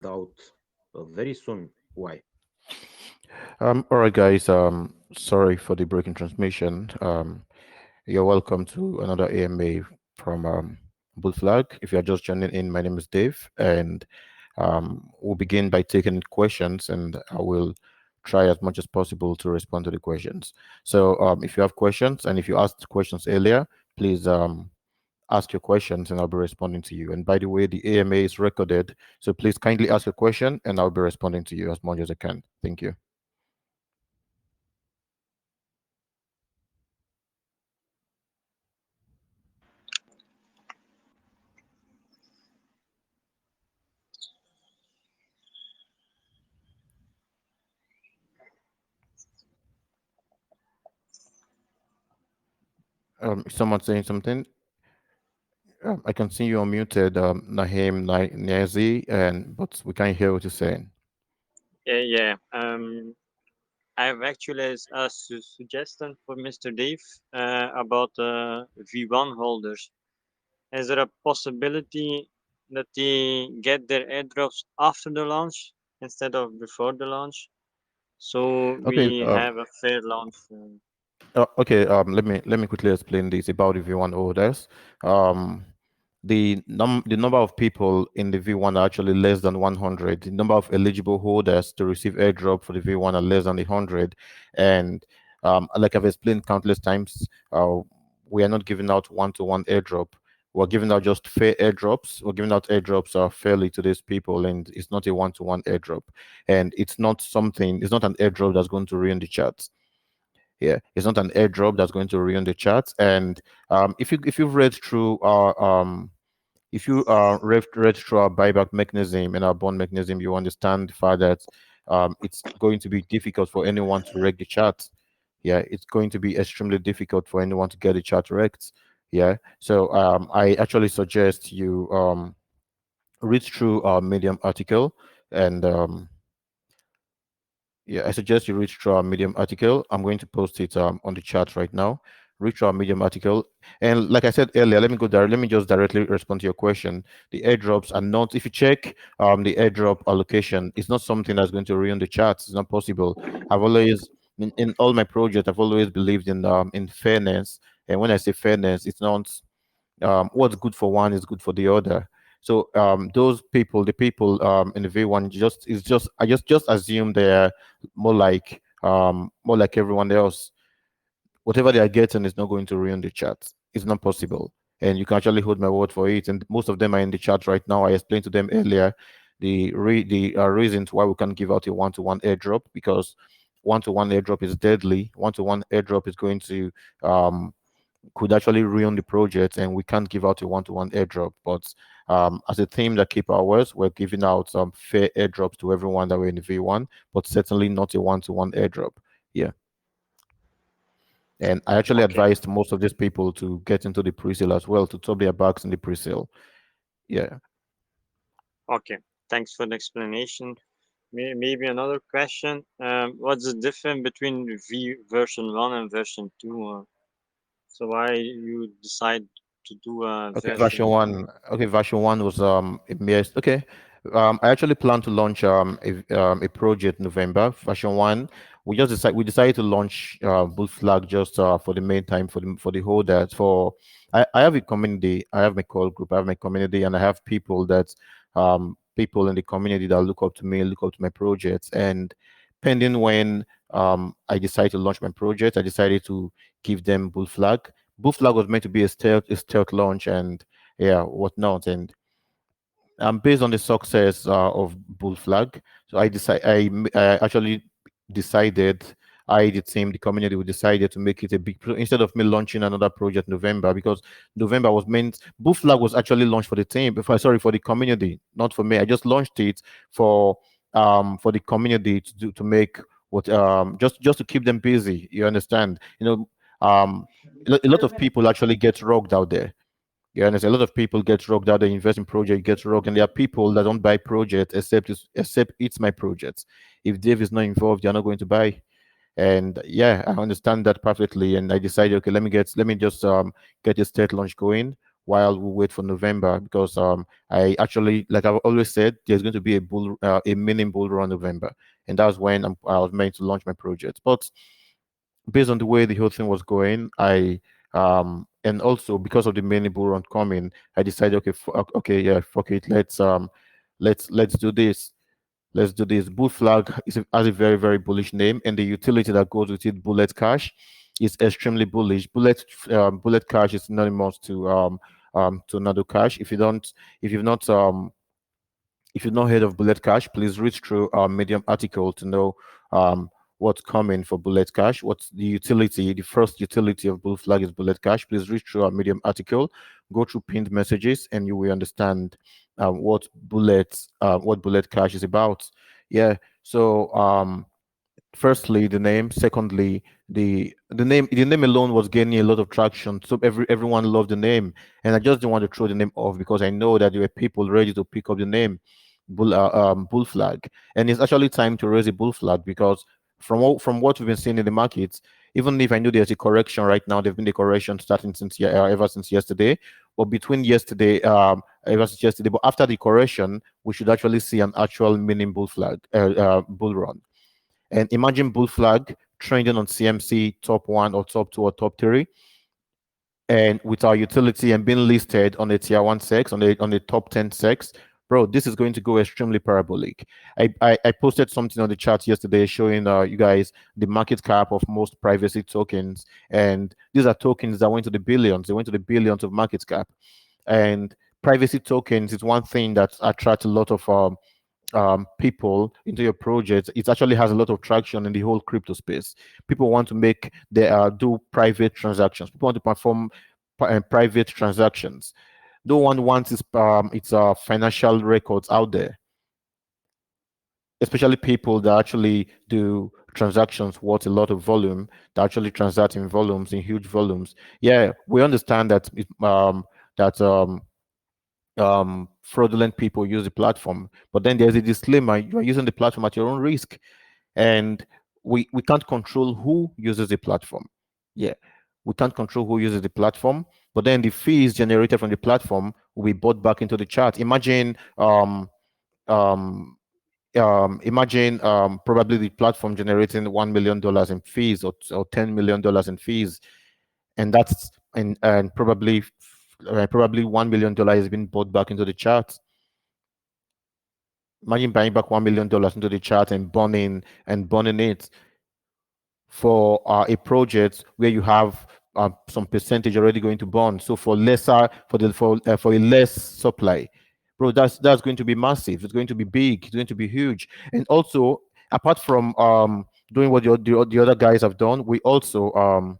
out very soon. Why? All right, guys. Sorry for the breaking transmission. You're welcome to another AMA from BullFlag. If you're just joining in, my name is Dave, and we'll begin by taking questions, and I will try as much as possible to respond to the questions. So, if you have questions, and if you asked questions earlier, please ask your questions, and I'll be responding to you. And by the way, the AMA is recorded, so please kindly ask your question, and I'll be responding to you as much as I can. Thank you. Is someone saying something? I can see you unmuted, Naheem Niazi, and but we can't hear what you're saying. Yeah. I have actually a suggestion for Mr. Dave about V1 holders. Is there a possibility that they get their airdrops after the launch instead of before the launch? So Okay, we have a fair launch. okay. Let me quickly explain this about the V1 orders. Um, the number of people in the V1 are actually less than 100. The number of eligible holders to receive airdrop for the V1 are less than 100, and like I've explained countless times, we are not giving out one-to-one airdrop. We're giving out just fair airdrops. We're giving out airdrops fairly to these people, and it's not a one-to-one airdrop, and it's not something. It's not an airdrop that's going to ruin the charts. Yeah, it's not an airdrop that's going to ruin the charts. And if you've read through our if you read through our buyback mechanism and our bond mechanism, you understand the fact that it's going to be difficult for anyone to wreck the chart. Yeah, it's going to be extremely difficult for anyone to get the chart wrecked. Yeah, so I actually suggest you read through our Medium article, and yeah, I suggest you read through our Medium article. I'm going to post it on the chat right now. Read through our Medium article, and like I said earlier, let me go there. Let me just directly respond to your question. The airdrops are not. If you check the airdrop allocation, it's not something that's going to ruin the charts. It's not possible. I've always in all my projects, I've always believed in fairness, and when I say fairness, it's not what's good for one is good for the other. So those people, the people in the V1, just I just assume they're more like everyone else. Whatever they are getting is not going to ruin the chat. It's not possible, and you can actually hold my word for it. And most of them are in the chat right now. I explained to them earlier the reasons why we can't give out a one-to-one airdrop, because one-to-one airdrop is deadly. One-to-one airdrop is going to could actually ruin the project, and we can't give out a one-to-one airdrop. But as a team that keep our words, we're giving out some fair airdrops to everyone that we're in the V1, but certainly not a one-to-one airdrop. Yeah. And I actually Okay. advised most of these people to get into the pre-sale as well, to top their bags in the pre-sale. Yeah. Okay. Thanks for the explanation. Maybe another question. What's the difference between V version 1 and version 2? So why you decide to do a Okay, version version? one. Okay, version one was okay. I actually plan to launch a project November. Version one, we decided to launch Boot Flag just for the main time for the holders. I have a community. I have my call group. I have my community, and I have people in the community that look up to me, look up to my projects. And pending when I decide to launch my project, I decided to give them Boot Flag. BullFlag was meant to be a stealth launch and yeah, whatnot. And based on the success of BullFlag, so I actually decided, the team, the community, we decided to make it a instead of me launching another project November, because November was meant, BullFlag was actually launched for the team, before, sorry, for the community, not for me. I just launched it for the community to make what just to keep them busy. You understand? A lot of people actually get rogged out there. Yeah, and there's a lot of people get rogged out. They invest in project, get rogged, and there are people that don't buy projects except it's my project. If Dave is not involved, they're not going to buy. And yeah, I understand that perfectly. And I decided, okay, let me just get a state launch going. while we wait for November, because I actually, like I've always said, there's going to be a mini bull run November, and that's when I was meant to launch my project. But based on the way the whole thing was going, and also because of the mini bull run coming, I decided, okay, okay, yeah, fuck it, let's do this. Let's do this. Bull Flag has a very, very bullish name, and the utility that goes with it, Bullet Cash, is extremely bullish. Bullet Cash is synonymous to Nado Cash. If you've not if you've not heard of Bullet Cash, please read through our Medium article to know what's coming for Bullet Cash. What's the utility? The first utility of Bull Flag is Bullet Cash. Please read through our Medium article, go through pinned messages, and you will understand what Bullet Cash is about. Yeah. So firstly the name, secondly the name alone was gaining a lot of traction, so everyone loved the name, and I just didn't want to throw the name off because I know that there were people ready to pick up the name bull flag. And it's actually time to raise a bull flag, because from what we've been seeing in the markets, even if I know there's a correction right now, there've been a correction starting ever since yesterday, but between yesterday ever since yesterday, but after the correction we should actually see an actual mini bull flag bull run. And imagine bull flag trending on CMC top one or top two or top three, and with our utility and being listed on a tier one sex, on the top 10 sex, bro, this is going to go extremely parabolic. I posted something on the chat yesterday showing you guys the market cap of most privacy tokens, and these are tokens that went to the billions. They went to the billions of market cap, and privacy tokens is one thing that attracts a lot of people into your project. It actually has a lot of traction in the whole crypto space. People want to make they do private transactions. People want to perform private transactions. No one wants its financial records out there, especially people that actually do transactions worth a lot of volume, that actually transact in volumes, in huge volumes. Yeah, we understand that that fraudulent people use the platform, but then there's a disclaimer: you are using the platform at your own risk, and we can't control who uses the platform. Yeah, we can't control who uses the platform, but then the fees generated from the platform will be bought back into the chart. Um imagine probably the platform generating $1 million in fees, or $10 million in fees, and that's and probably $1 million has been bought back into the chart. Imagine buying back $1 million into the chart and burning it for a project where you have some percentage already going to burn. So for lesser for a less supply, bro, that's going to be massive. It's going to be big. It's going to be huge. And also, apart from doing what the other guys have done, we also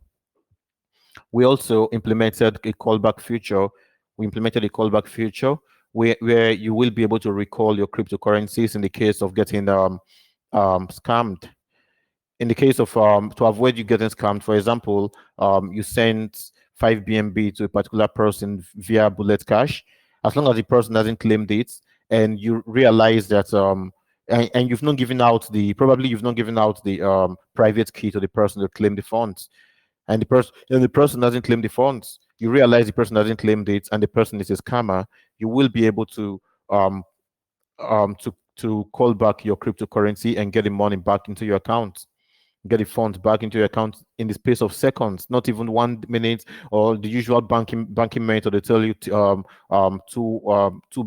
implemented a callback feature. We implemented a callback feature where you will be able to recall your cryptocurrencies in the case of getting scammed. In the case of to avoid you getting scammed, for example, you send 5 BNB to a particular person via Bullet Cash. As long as the person hasn't claimed it, and you realize that and you've not given out the private key to the person to claim the funds, and the person doesn't claim the funds, you realize the person hasn't claimed it, and the person is a scammer, you will be able to call back your cryptocurrency and get the money back into your account, get the funds back into your account in the space of seconds, not even 1 minute, or the usual banking method. They tell you two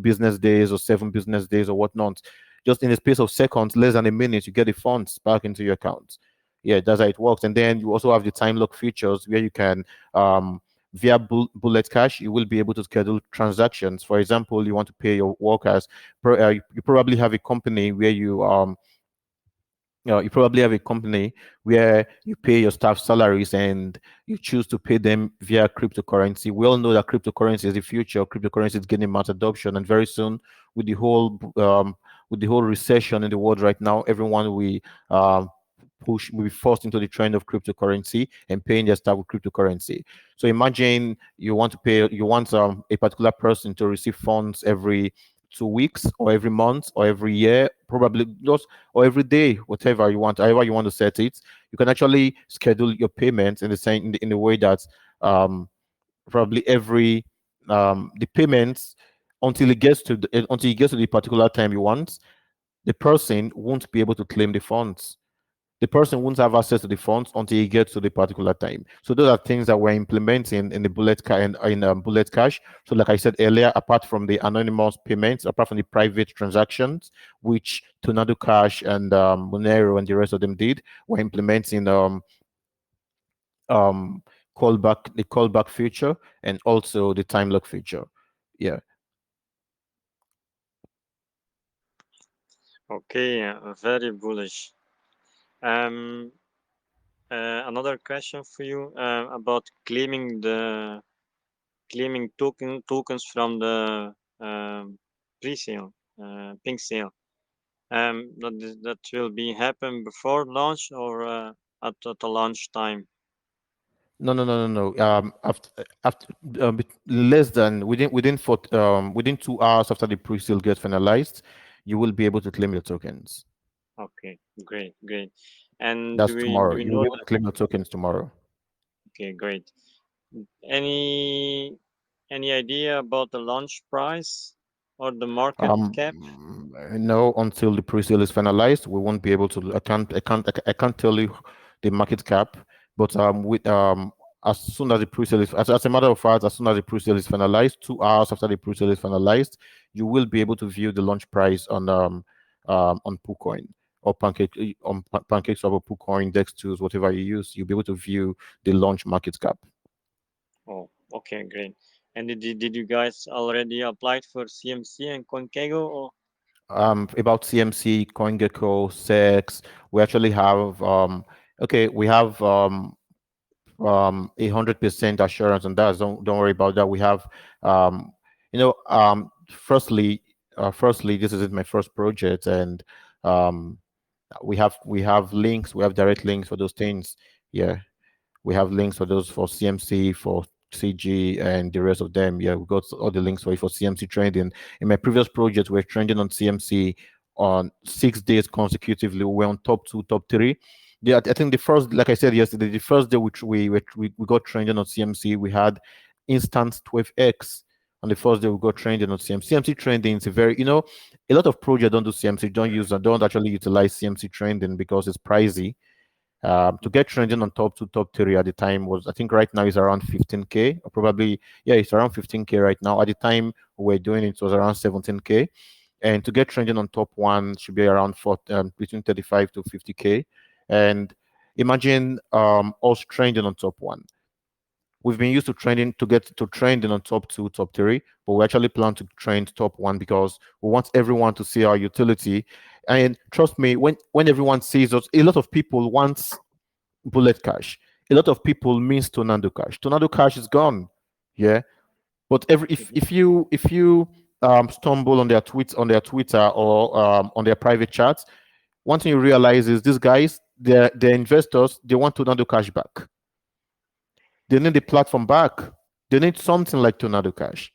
business days or 7 business days or whatnot. Just in the space of seconds, less than a minute, you get the funds back into your account. Yeah, that's how it works. And then you also have the time lock features where you can via Bullet Cash, you will be able to schedule transactions. For example, you want to pay your workers. You probably have a company where you probably have a company where you pay your staff salaries and you choose to pay them via cryptocurrency. We all know that cryptocurrency is the future. Cryptocurrency is gaining mass adoption, and very soon, with the whole recession in the world right now, everyone will be forced into the trend of cryptocurrency and paying their staff with cryptocurrency. So imagine you want a particular person to receive funds every 2 weeks or every month or every year, probably just, or every day, whatever you want, however you want to set it. You can actually schedule your payments in the same in the way that probably every the payments until it gets to the particular time you want, the person won't be able to claim the funds. The person won't have access to the funds until he gets to the particular time. So those are things that we're implementing in the Bullet Cash. So like I said earlier, apart from the anonymous payments, apart from the private transactions, which Tornado Cash and Monero and the rest of them did, we're implementing um the callback feature and also the time lock feature. Yeah. Okay, very bullish. Um, Another question for you about claiming tokens from the pre-sale, pink sale. That will be happen before launch or at the launch time. No, no, no, no, no. After less than within 2 hours after the pre-sale gets finalized, you will be able to claim your tokens. Okay, great, great. And That's tomorrow. do we You'll know be able the to claim your tokens tomorrow. okay, great. Any any idea about the launch price or the market cap? No, until the pre-sale is finalized, we won't be able to. I can't tell you the market cap, but with as soon as the pre-sale is, as a matter of fact, as soon as the pre-sale is finalized, 2 hours after the pre-sale is finalized, you will be able to view the launch price on PooCoin or Pancakes or PooCoin, Dex2s, whatever you use. You'll be able to view the launch market cap. Oh, okay, great. And did you guys already applied for CMC and Concagua or About CMC, CoinGecko, SEX. We actually have okay, we have 100% assurance on that. Don't worry about that. We have firstly, this is my first project, and um we have links, we have direct links for those things. Yeah, we have links for those for CMC, for CG, and the rest of them. Yeah, we got all the links for it for CMC trading. In my previous project, we're trending on CMC on 6 days consecutively. We're on top two, top three. Yeah, I think the first, like I said yesterday, the first day which we got trending on CMC, we had instant 12x. On the first day, we got trending on CMC. CMC trending is a very, a lot of projects don't do CMC, don't actually utilize CMC trending because it's pricey. To get trending on top two, top three at the time was, I think right now is around 15K, or probably, yeah, it's around 15K right now. At the time we were doing it, it was around 17K. And to get trending on top one should be around between 35 to 50K. And imagine us trending on top one. We've been used to trending to get to trending on top two, top three, but we actually plan to trend top one because we want everyone to see our utility. And trust me, when everyone sees us, a lot of people want Bullet Cash. A lot of people miss Tornado Cash. Tornado Cash is gone. Yeah. But if you stumble on their tweets on their Twitter or on their private chats, one thing you realize is these guys, they're investors, they want Tornado Cash back. They need the platform back. They need something like Tornado Cash.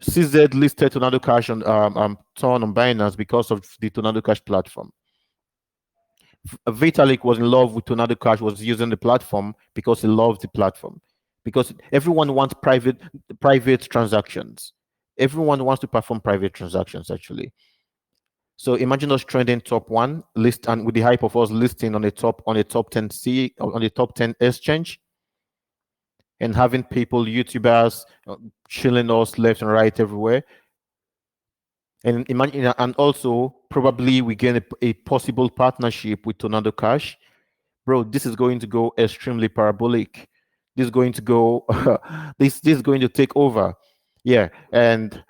CZ listed Tornado Cash on Binance because of the Tornado Cash platform. Vitalik was in love with Tornado Cash, was using the platform because he loves the platform. Because everyone wants private transactions. Everyone wants to perform private transactions actually. So imagine us trending top one list, and with the hype of us listing on the top 10 C on the top 10 exchange, and having people, YouTubers, shilling us left and right everywhere. And imagine, and also probably we get a possible partnership with Tornado Cash. Bro, this is going to go extremely parabolic. This is going to go this is going to take over. Yeah. And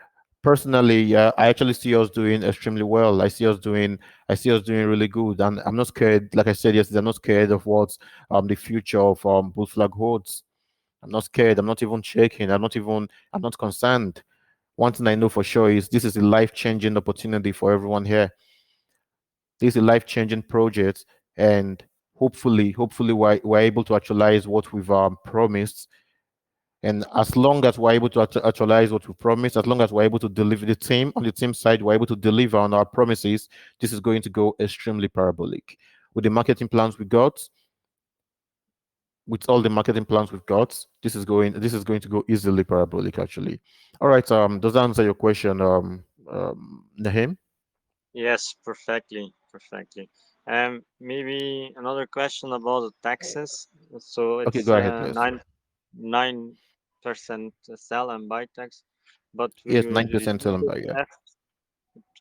personally, yeah, I actually see us doing extremely well. I see us doing really good. And I'm not scared, like I said yesterday, I'm not scared of what the future of BullFlag holds. I'm not scared. I'm not even shaking. I'm not concerned. One thing I know for sure is this is a life-changing opportunity for everyone here. This is a life-changing project, and hopefully we're able to actualize what we've promised. And as long as we're able to actualize what we promised, as long as we're able to deliver on the team side, we're able to deliver on our promises, this is going to go extremely parabolic. With the marketing plans we got, with all the marketing plans we've got, this is going to go easily parabolic actually. All right, does that answer your question, Nahim? Yes, perfectly, perfectly. Maybe another question about the taxes. So Okay, it's go ahead, please. 9% sell and buy tax, but will Yes, you 9% reduce sell and it? buy, yeah.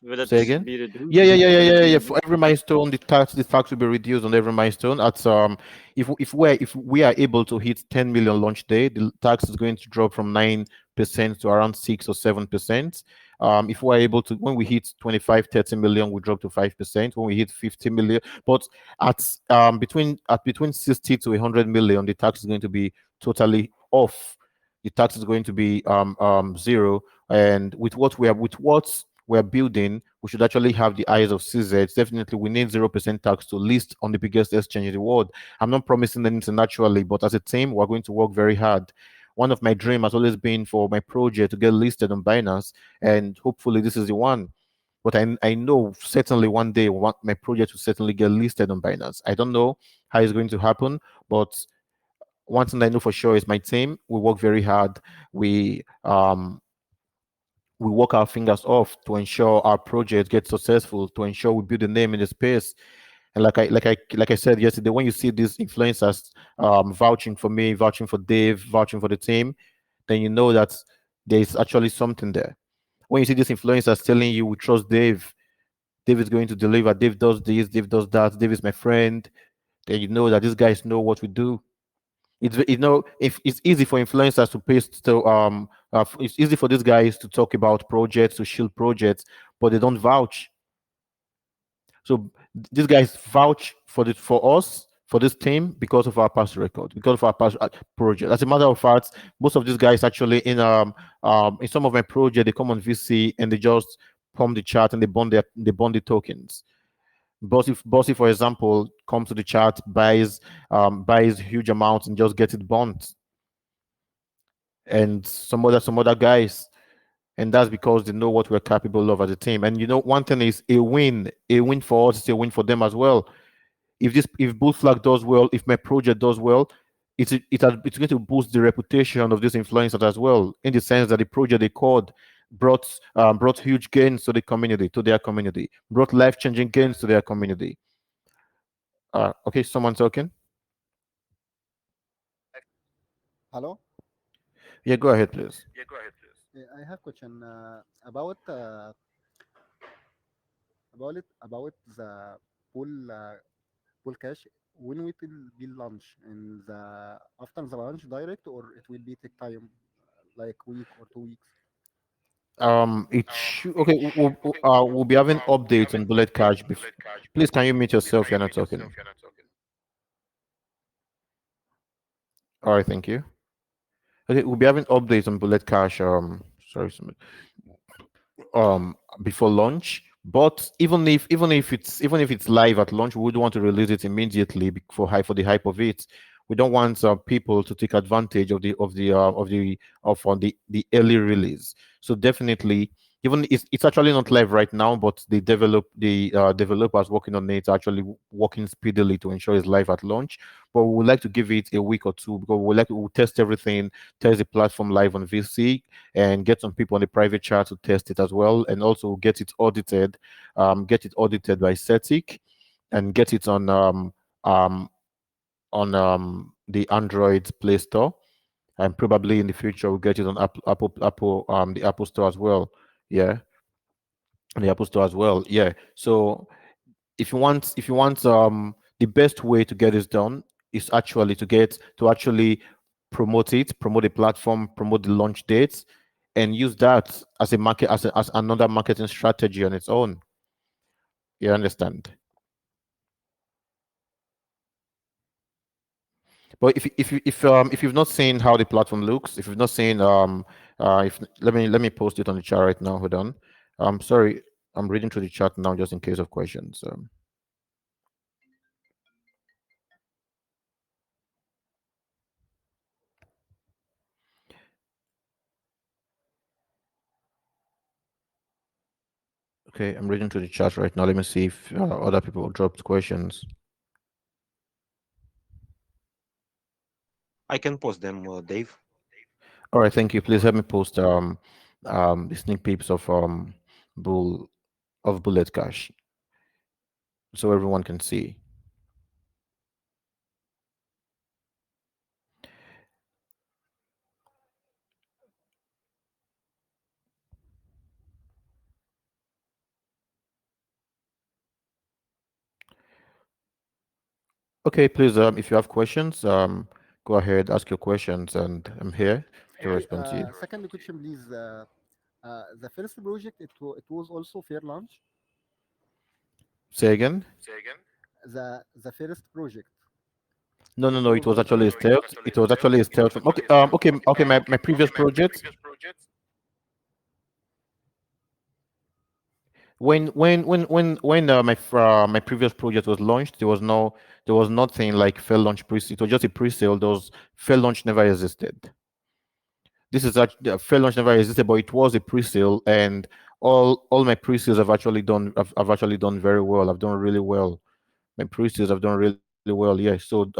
Will it Say again? be reduced? Yeah, yeah, yeah, yeah, Will it yeah, be yeah. For reduced? every milestone, the tax will be reduced on every milestone. At if we are able to hit 10 million launch day, the tax is going to drop from 9% to around 6 or 7%. If we're able to, when we hit 25, 30 million, we drop to 5%. When we hit 50 million, but between 60 to 100 million, the tax is going to be totally off. The tax is going to be zero. And with what we're building, we should actually have the eyes of CZ. Definitely, we need 0% tax to list on the biggest exchange in the world. I'm not promising anything naturally, but as a team, we're going to work very hard. One of my dreams has always been for my project to get listed on Binance, and hopefully, this is the one. But I know certainly one day my project will certainly get listed on Binance. I don't know how it's going to happen, but one thing I know for sure is my team. We work very hard. We work our fingers off to ensure our project gets successful, to ensure we build a name in the space. And like I said yesterday, when you see these influencers vouching for me, vouching for Dave, vouching for the team, then you know that there is actually something there. When you see these influencers telling you we trust Dave, Dave is going to deliver, Dave does this, Dave does that, Dave is my friend, then you know that these guys know what we do. If it's easy for influencers to paste to it's easy for these guys to talk about projects, to shield projects, but they don't vouch. So these guys vouch for us, for this team, because of our past record, because of our past project. As a matter of fact, most of these guys actually in some of my project, they come on VC and they just pump the chart and they bond the tokens. Bossy, for example, comes to the chart, buys huge amounts and just gets it bought, and some other guys, and that's because they know what we're capable of as a team. And one thing is a win for us is a win for them as well. If BullFlag does well, if my project does well, it's going to boost the reputation of this influencers as well, in the sense that the project they called brought huge gains to their community, brought life-changing gains to their community. Okay, someone talking? Hello. Yeah, go ahead, please. I have question about the pool pool cash. When it will be launch in the after the launch direct, or it will be take time like week or 2 weeks? It should okay. We'll be having updates on Bullet Cash. Please, can you mute yourself? You're not talking. All right, thank you. Okay, we'll be having updates on Bullet Cash. Sorry, before launch. But even if it's live at launch, we would want to release it immediately for the hype of it. We don't want people to take advantage of on the early release. So definitely, even it's actually not live right now, but the developers working on it are actually working speedily to ensure it's live at launch. But we would like to give it a week or two, because we'll test everything, test the platform live on VC, and get some people on the private chat to test it as well, and also get it audited by Cetic, and get it um, on the Android Play Store, and probably in the future we'll get it on the Apple Store as well. Yeah, on the Apple Store as well. Yeah. So if you want the best way to get this done is actually to promote the platform, promote the launch dates, and use that as a market as another marketing strategy on its own. You understand? But if you've not seen how the platform looks, if you've not seen if let me post it on the chat right now. Hold on. Sorry, I'm reading through the chat now just in case of questions. Okay, I'm reading through the chat right now. Let me see if other people dropped questions. I can post them, Dave. All right, thank you. Please help me post the sneak peeks of bull of Bullet Cash so everyone can see. Okay, please, if you have questions, go ahead, ask your questions, and I'm here to Okay, respond to you. second question, please. The first project, it was also fair launch. Say again? The first project, No, no, it no. It was was also actually a stealth. It was actually a stealth. Okay, okay. My previous project. When my previous project was launched, there was nothing like fair launch pre. It was just a pre-sale. Those fair launch never existed. This is actually fair launch never existed, but it was a pre-sale, and all my pre-sales have actually done very well. I've done really well. My pre-sales have done really well. Yeah. So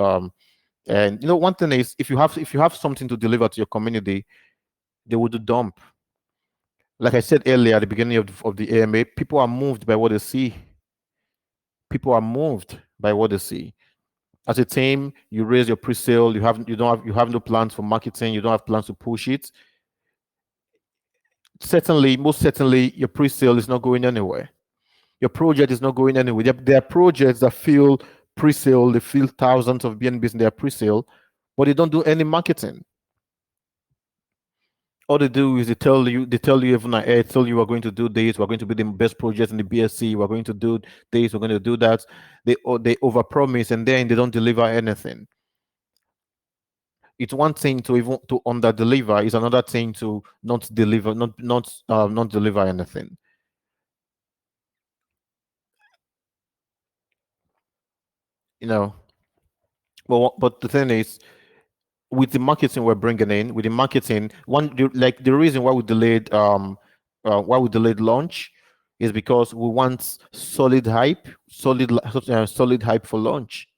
and one thing is if you have something to deliver to your community, they would do dump. Like I said earlier at the beginning of the AMA, people are moved by what they see. People are moved by what they see. As a team, you raise your pre-sale, you have no plans for marketing, you don't have plans to push it. Certainly, most certainly, your pre-sale is not going anywhere. Your project is not going anywhere. There are projects that feel pre-sale, they feel thousands of BNBs in their pre-sale, but they don't do any marketing. All they do is they tell you even ahead, tell you we're going to do this, we're going to be the best project in the BSC, we're going to do this, we're going to do that. They overpromise and then they don't deliver anything. It's one thing to even to under deliver, is another thing to not deliver, not deliver anything. You know, but the thing is, with the marketing we're bringing in, with the marketing, like the reason why we delayed launch is because we want solid hype for launch.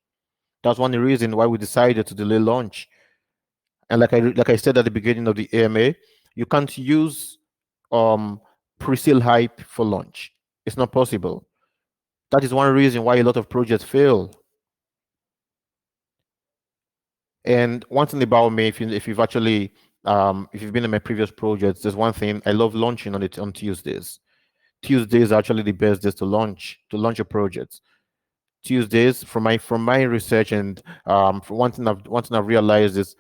That's one reason why we decided to delay launch. And like I said at the beginning of the AMA, you can't use um pre-sale hype for launch. It's not possible. That is one reason why a lot of projects fail. And one thing about me, if you've actually if you've been in my previous projects, there's one thing I love launching on Tuesdays. Tuesdays are actually the best days to launch a project. Tuesdays, from my research and for one thing I've realized is,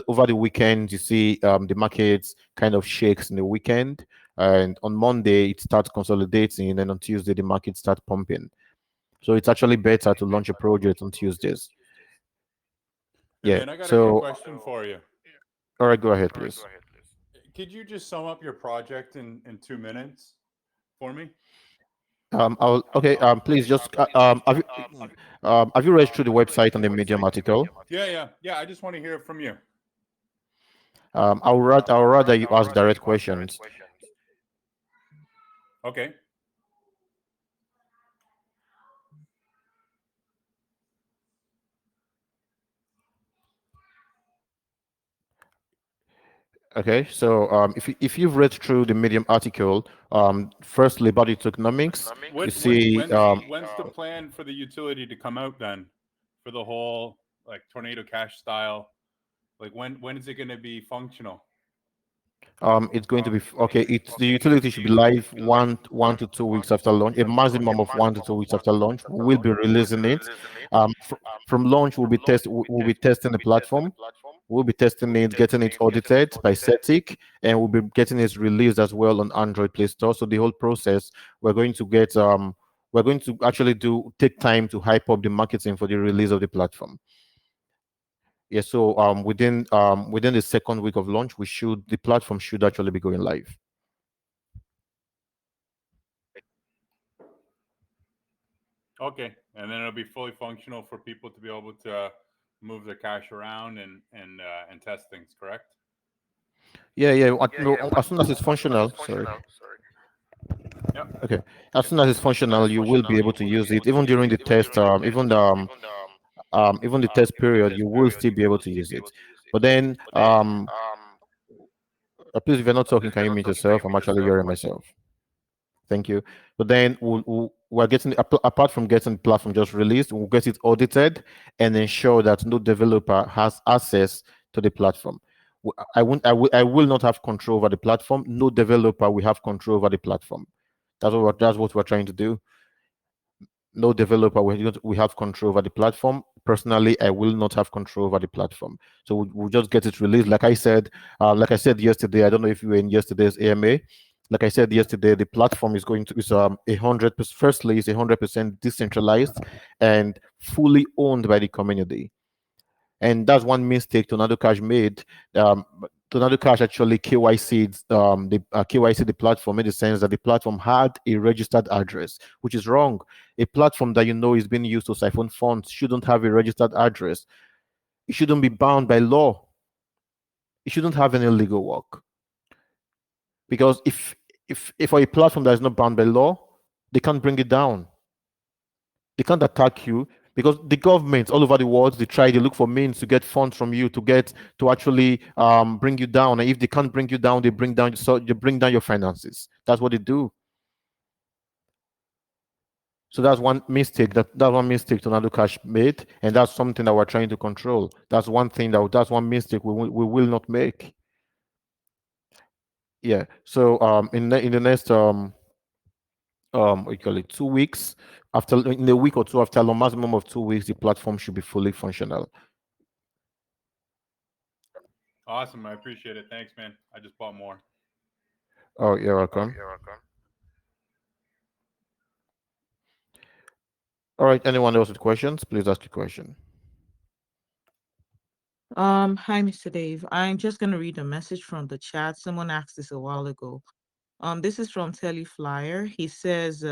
over the weekend you see the markets kind of shakes in the weekend, and on Monday it starts consolidating, and on Tuesday the market starts pumping. So it's actually better to launch a project on Tuesdays. Hey Yeah. man, I got a quick So question for you. all right, go ahead, please. Could you just sum up your project in 2 minutes for me? I'll okay. Please just have you read through the website on the Medium article? Yeah. I just want to hear it from you. I'll rather you ask direct questions. Okay. Okay, so if you've read through the Medium article, firstly about its economics, you see, When's the plan for the utility to come out then, for the whole like Tornado Cash style? Like when is it going to be functional? it's going to be okay. It's the utility should be live 1 to 2 weeks after launch, a maximum of 1 to 2 weeks after launch. We'll be releasing it. From launch, we'll be testing the platform. We'll be testing it, getting it audited by CETIC, and we'll be getting it released as well on Android Play Store. So the whole process, we're going to actually take time to hype up the marketing for the release of the platform. Yeah, so within the second week of launch, the platform should actually be going live. Okay, and then it'll be fully functional for people to be able to move their cash around and test things. Correct? Yeah. No, as soon as it's functional, sorry. Yep. Okay, as soon as it's functional, you will be able to use it even during the test. Even the test period, you will still be able to use it. But then, please, if you're not talking, can you mute yourself? I'm actually hearing myself. Thank you. But then we're getting, apart from getting the platform just released, we'll get it audited and ensure that no developer has access to the platform. I will not have control over the platform. No developer will have control over the platform. That's what we're trying to do. No developer we have control over the platform. Personally, I will not have control over the platform. So we'll just get it released. Like I said yesterday, I don't know if you were in yesterday's AMA. Like I said yesterday, the platform is going to is 100%. Firstly, it's 100% decentralized and fully owned by the community. And that's one mistake Tornado Cash made. Tornado Cash actually KYC'd KYC the platform in the sense that the platform had a registered address, which is wrong. A platform that you know is being used to siphon funds shouldn't have a registered address. It shouldn't be bound by law. It shouldn't have any legal work. Because if for a platform that is not bound by law, they can't bring it down. They can't attack you because the governments all over the world they look for means to get funds from you to actually bring you down. And if they can't bring you down, they bring down your finances. That's what they do. So that's one mistake Tornado Cash made, and that's something that we're trying to control. That's one mistake we will not make. Yeah. So in the next what you call it 2 weeks, after in a week or two, after a maximum of 2 weeks, the platform should be fully functional. Awesome. I appreciate it. Thanks, man. I just bought more. Oh, you're welcome. All right. Anyone else with questions? Please ask your question. Hi, Mr. Dave. I'm just gonna read a message from the chat. Someone asked this a while ago. This is from Teleflyer. He says,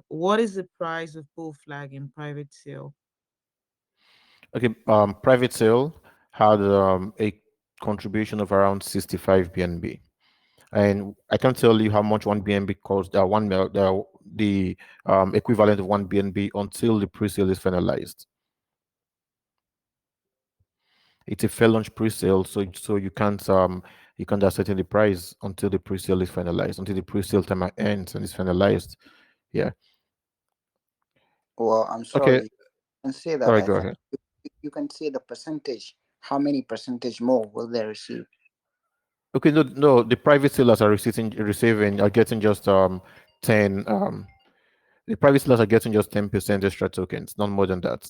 what is the price of BullFlag in private sale? Okay. Private sale had a contribution of around 65 BNB, and I can't tell you how much one BNB costs. The equivalent of one BNB until the pre-sale is finalized. It's a fair launch pre-sale, so you can't ascertain the price until the pre-sale is finalized, until the pre-sale time ends and is finalized. Yeah. Well, I'm Okay. sorry. You can say All that. right. I Go think ahead. you can say the percentage. How many percentage more will they receive? Okay. No. The private sellers are receiving are getting just 10. The private sellers are getting just 10% extra tokens, not more than that.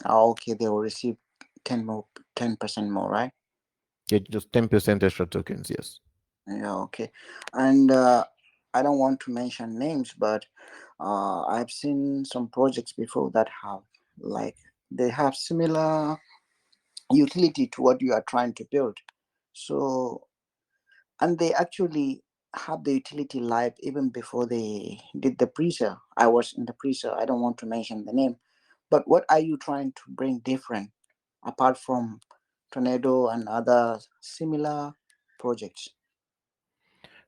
Okay, they will receive 10% more, right? Yeah, just 10% extra tokens. Yes. Yeah, okay. And I don't want to mention names, but I've seen some projects before that have like they have similar utility to what you are trying to build. So and they actually have the utility live even before they did the pre-sale. I was in the pre-sale. I don't want to mention the name, but what are you trying to bring different apart from Tornado and other similar projects?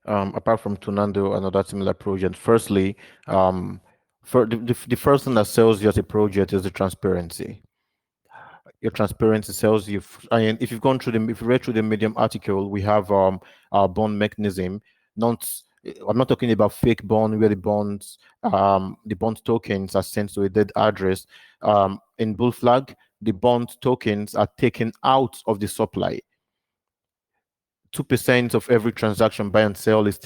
Apart from Tunando and other similar projects, firstly, for the first thing that sells you as a project is the transparency. Your transparency sells you. And if you've gone through if you read through the Medium article, we have our bond mechanism. Not, I'm not talking about fake bond where the bond tokens are sent to a dead address. In BullFlag, the bond tokens are taken out of the supply. 2% of every transaction buy and sell is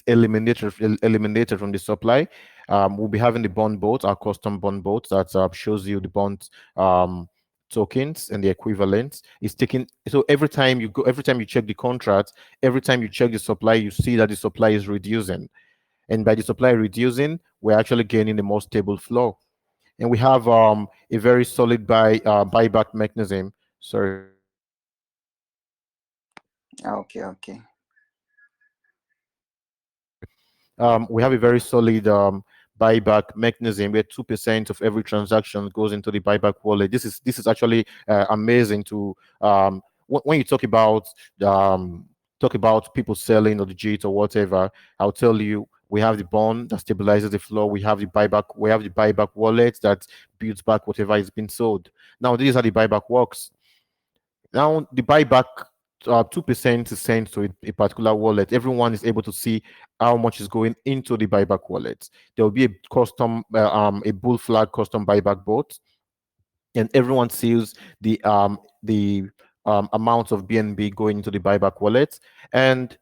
eliminated from the supply. We'll be having the bond boat, our custom bond boat that shows you the bond tokens and the equivalents. Is taken. So every time you check the contract, every time you check the supply, you see that the supply is reducing, and by the supply reducing, we're actually gaining a more stable flow. And we have a very solid buyback mechanism. Sorry. Okay, okay. We have a very solid buyback mechanism where 2% of every transaction goes into the buyback wallet. This is actually amazing to when you talk about people selling or the JIT or whatever. I'll tell you, we have the bond that stabilizes the flow. We have the buyback wallet that builds back whatever is being sold. Now, this is how the buyback works. Now the buyback 2% is sent to a particular wallet. Everyone is able to see how much is going into the buyback wallet. There will be a custom a bull flag custom buyback bot, and everyone sees the amount of BNB going into the buyback wallet. And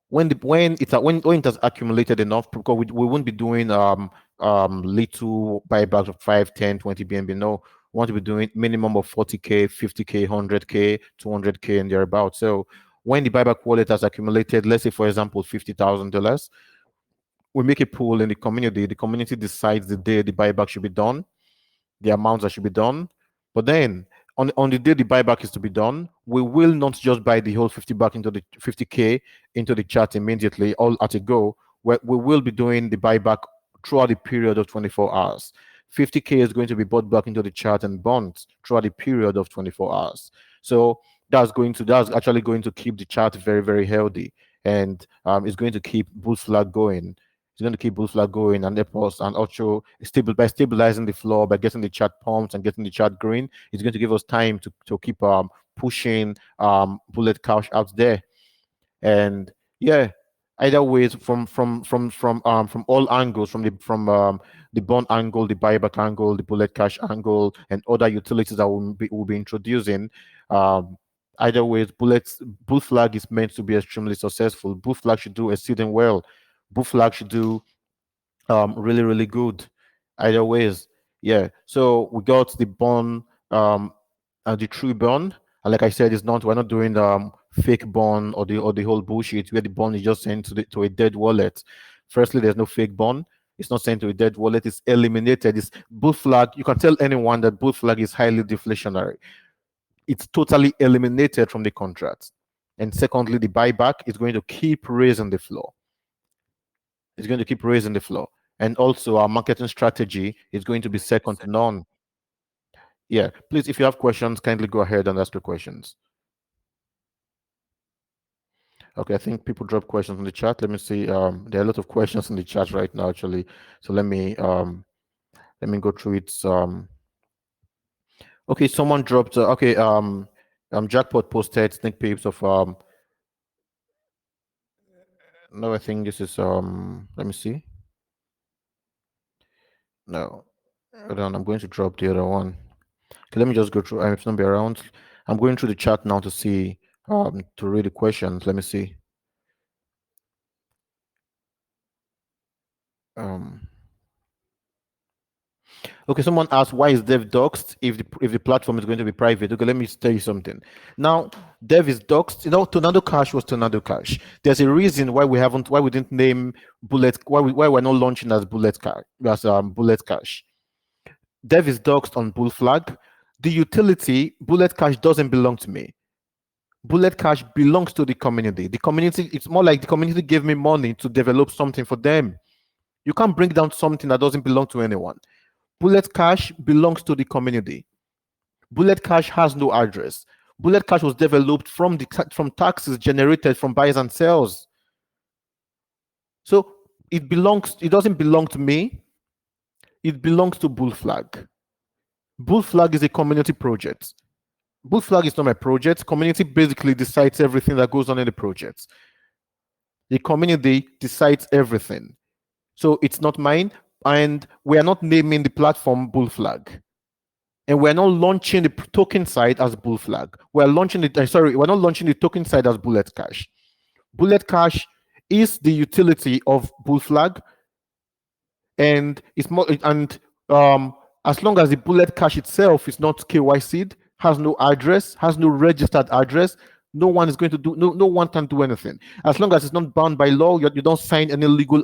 when it has accumulated enough, because we won't be doing little buybacks of 5, 10, 20 BNB. No, we want to be doing minimum of 40k, 50k, 100k, 200k, and thereabouts. So when the buyback wallet has accumulated, let's say for example $50,000, we make a pool in the community. The community decides the day the buyback should be done, the amounts that should be done. But then on the day the buyback is to be done, we will not just buy the whole 50 back into the 50k into the chat immediately, all at a go. We will be doing the buyback throughout the period of 24 hours. 50k is going to be bought back into the chart and bonds throughout the period of 24 hours. So that's actually going to keep the chart very, very healthy, and it's going to keep bull flag going. It's going to keep BullFlag going, and therefore, and also by stabilizing the floor, by getting the chart pumped and getting the chart green, it's going to give us time to keep pushing Bullet Cash out there. And yeah, either ways, from all angles, from the bond angle, the buyback angle, the Bullet Cash angle, and other utilities that we'll be introducing. Either ways, Bull Flag is meant to be extremely successful. Bull Flag should do exceeding well. Bull Flag should do really, really good. Either ways, yeah. So we got the bond, the true bond, and like I said, we're not doing fake bond or the whole bullshit where the bond is just sent to a dead wallet. Firstly, there's no fake bond. It's not sent to a dead wallet. It's eliminated. It's Bull Flag. You can tell anyone that Bull Flag is highly deflationary. It's totally eliminated from the contract. And secondly, the buyback is going to keep raising the floor. It's going to keep raising the floor. And also our marketing strategy is going to be second to none. Yeah, please, if you have questions, kindly go ahead and ask your questions. Okay, I think people drop questions in the chat. Let me see. There are a lot of questions in the chat right now, actually. So let me go through it. Okay, someone dropped. Jackpot posted sneak peeks of No, I think this is Let me see. No, hold on. I'm going to drop the other one. Okay, let me just go through. If it's not be around, I'm going through the chat now to see to read the questions. Let me see. Okay, someone asked why is Dev doxed if the platform is going to be private. Okay, let me tell you something. Now, Dev is doxed. You know, Tornado Cash was Tornado Cash. There's a reason why we didn't name Bullet. Why we're not launching as Bullet Cash Bullet Cash. Dev is doxed on BullFlag. The utility Bullet Cash doesn't belong to me. Bullet Cash belongs to the community. The community, it's more like the community gave me money to develop something for them. You can't bring down something that doesn't belong to anyone. Bullet Cash belongs to the community. Bullet Cash has no address. Bullet Cash was developed from taxes generated from buys and sells. So it doesn't belong to me. It belongs to BullFlag. BullFlag is a community project. BullFlag is not my project. Community basically decides everything that goes on in the project. The community decides everything. So it's not mine, and we are not naming the platform BullFlag. And we're not launching the token side as BullFlag. We're launching it, we're not launching the token side as Bullet Cash. Bullet Cash is the utility of BullFlag, and it's more as long as the Bullet Cash itself is not KYC'd, has no address, has no registered address, no one is going to do no one can do anything. As long as it's not bound by law, you don't sign any legal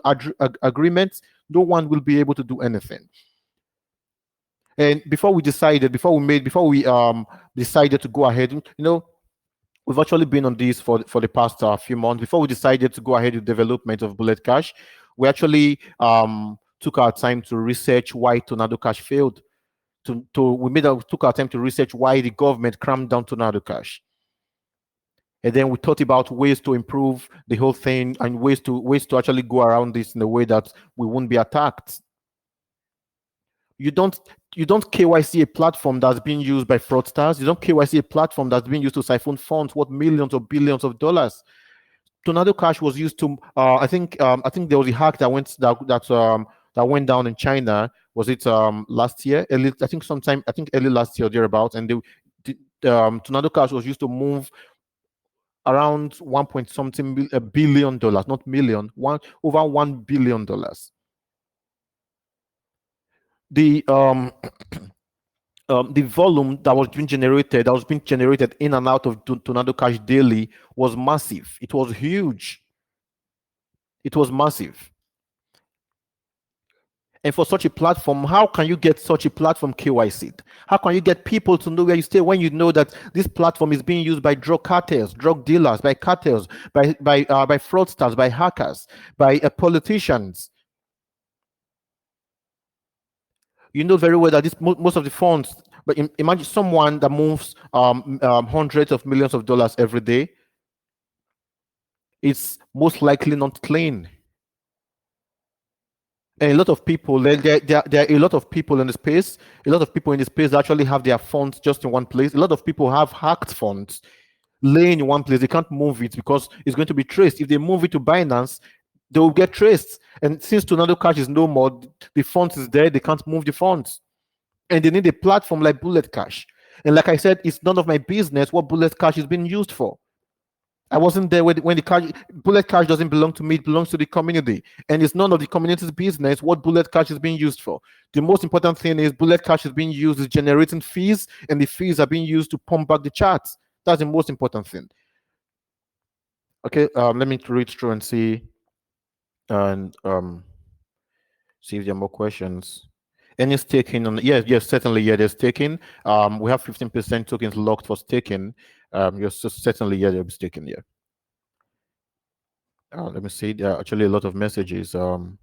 agreements, no one will be able to do anything. And before we decided to go ahead, we've actually been on this for the past few months. Before we decided to go ahead with development of Bullet Cash, we actually took our time to research why Tornado Cash failed. Took our time to research why the government crammed down Tornado Cash. And then we thought about ways to improve the whole thing and ways to actually go around this in a way that we won't be attacked. You don't you don't KYC a platform that's being used by fraudsters. You don't KYC a platform that's being used to siphon funds worth millions or billions of dollars. Tornado Cash was used to I think there was a hack that went down in China. Was it last year? Early, I think sometime I think early last year or thereabouts. And Tornado Cash was used to move around one point something billion dollars, not million, one over $1 billion. The the volume that was being generated in and out of Tornado Cash daily was massive. It was huge. It was massive. And for such a platform, how can you get such a platform KYC'd? How can you get people to know where you stay when you know that this platform is being used by drug cartels, drug dealers, by cartels, by fraudsters, by hackers, by politicians? You know very well that most of the funds. But imagine someone that moves hundreds of millions of dollars every day. It's most likely not clean. And a lot of people, there are a lot of people in the space. A lot of people in the space that actually have their funds just in one place. A lot of people have hacked funds laying in one place. They can't move it because it's going to be traced. If they move it to Binance, they will get traced. And since Tornado Cash is no more, the funds is there. They can't move the funds. And they need a platform like Bullet Cash. And like I said, it's none of my business what Bullet Cash is being used for. I wasn't there when the cash. Bullet Cash doesn't belong to me, it belongs to the community. And it's none of the community's business what Bullet Cash is being used for. The most important thing is Bullet Cash is being used is generating fees, and the fees are being used to pump back the charts. That's the most important thing. Okay, let me read through and see see if there are more questions. Any staking on? Yes, certainly. Yeah, there's staking. We have 15% tokens locked for staking. Yes, certainly, yeah, there'll be staking. Yeah. Let me see. There are actually a lot of messages. Some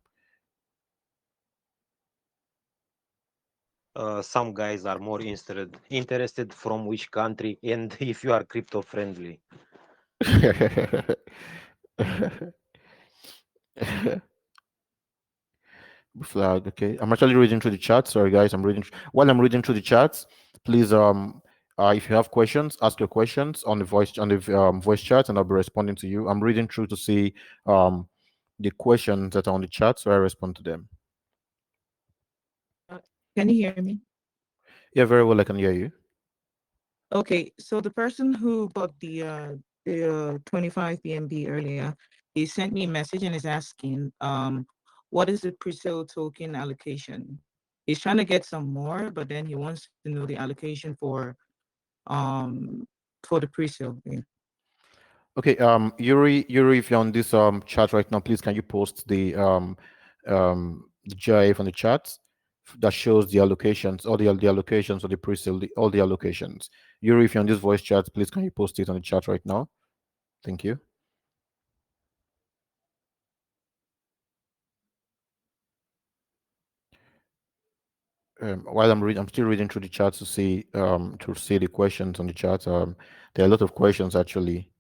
guys are more interested from which country and if you are crypto friendly. Flag. Okay, I'm actually reading through the chat. Sorry, guys. While I'm reading through the chats, please if you have questions, ask your questions on the voice chat, and I'll be responding to you. I'm reading through to see the questions that are on the chat, so I respond to them. Can you hear me? Yeah, very well. I can hear you. Okay, so the person who bought the 25 BNB earlier, he sent me a message and is asking, what is the pre-sale token allocation? He's trying to get some more, but then he wants to know the allocation for the pre-sale. Yeah. Okay, Yuri, if you're on this chat right now, please can you post the GIF on the chat that shows the allocations, all the allocations for the pre-sale, all the allocations. Yuri, if you're on this voice chat, please can you post it on the chat right now? Thank you. While I'm still reading through the chat to see the questions on the chat. There are a lot of questions actually.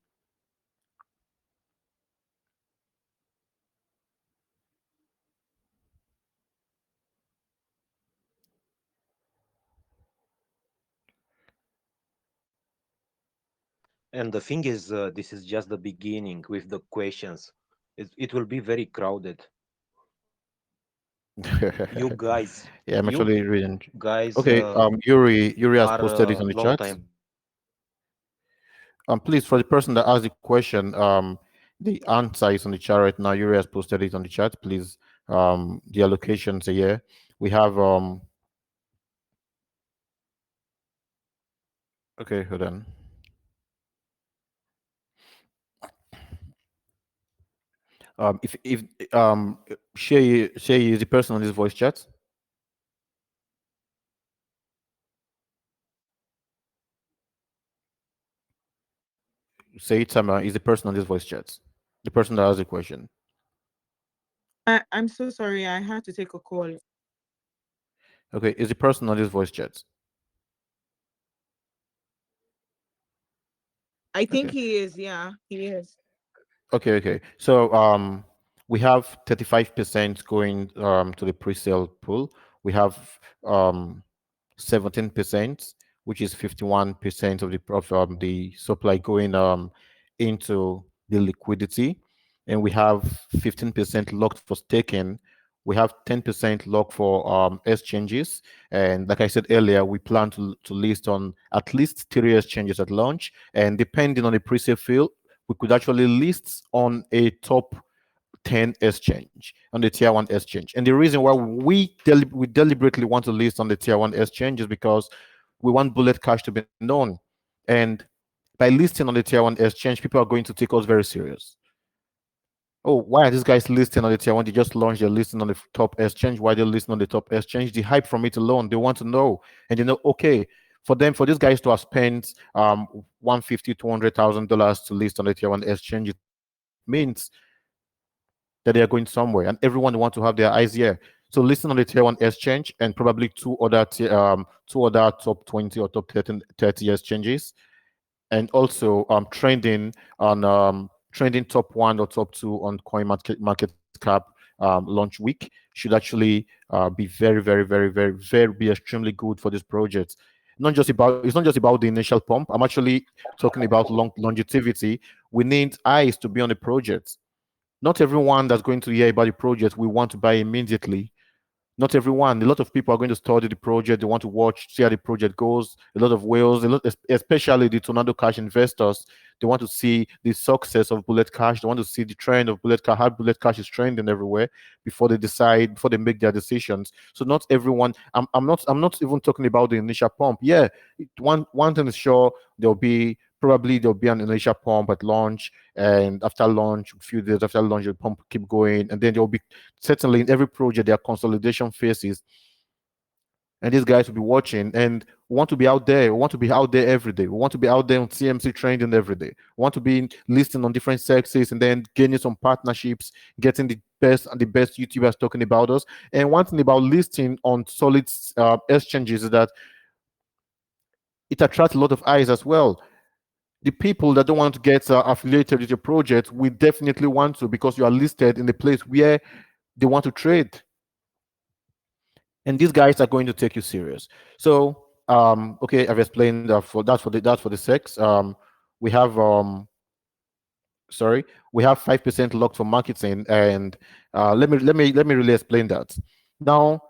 And the thing is, this is just the beginning with the questions. It will be very crowded. You guys, Yeah, I'm you actually reading. guys Okay, Yuri has are posted it on the long chat. time. Please, for the person that asked the question, the answer is on the chat right now. Yuri has posted it on the chat. Please, the allocations are here. We have okay, hold on. If Shay is the person on this voice chat. Say it, Sama, is the person on this voice chat. The person that asked the question. I'm so sorry, I had to take a call. Okay, is the person on this voice chat? I think Okay. he is, yeah, he is. Okay. So we have 35% going to the pre-sale pool. We have um, 17%, which is 51% of the supply going into the liquidity, and we have 15% locked for staking. We have 10% locked for exchanges, and like I said earlier, we plan to list on at least 3 exchanges at launch, and depending on the pre-sale field, we could actually list on a top 10 exchange, on the tier 1 exchange. And the reason why we deliberately want to list on the tier 1 exchange is because we want Bullet Cash to be known. And by listing on the tier 1 exchange, people are going to take us very serious. Oh, why are these guys listing on the tier 1? They just launched their listing on the top exchange. Why they're listing on the top exchange? The hype from it alone, they want to know. And okay, for these guys to have spent 150, $200,000 to list on the tier 1 exchange, it means that they are going somewhere, and everyone wants to have their eyes here. So listen on the tier 1 exchange and probably two other top 20 or top 30 exchanges, and also trending top 1 or top 2 on market cap launch week should actually be very, very, very, very, very be extremely good for this project. Not just about It's not just about the initial pump. I'm actually talking about longevity. We need eyes to be on the project. Not everyone that's going to hear about the project will want to buy immediately. Not everyone. A lot of people are going to study the project. They want to watch, see how the project goes. A lot of whales, especially the Tornado Cash investors, they want to see the success of Bullet Cash. They want to see the trend of Bullet Cash, how Bullet Cash is trending everywhere before they make their decisions. So not everyone. I'm not even talking about the initial pump. Yeah, one thing is sure, there'll be an initial pump at launch, and after launch, a few days after launch, the pump keep going, and then there'll be, certainly in every project, there are consolidation phases, and these guys will be watching, and we want to be out there. We want to be out there every day. We want to be out there on CMC training every day. We want to be listing on different sexes, and then gaining some partnerships, getting the best YouTubers talking about us. And one thing about listing on solid exchanges is that it attracts a lot of eyes as well. The people that don't want to get affiliated with your project, we definitely want to, because you are listed in the place where they want to trade, and these guys are going to take you serious. So okay, I've explained that. For the sex, we have sorry, we have 5% locked for marketing, and let me really explain that now.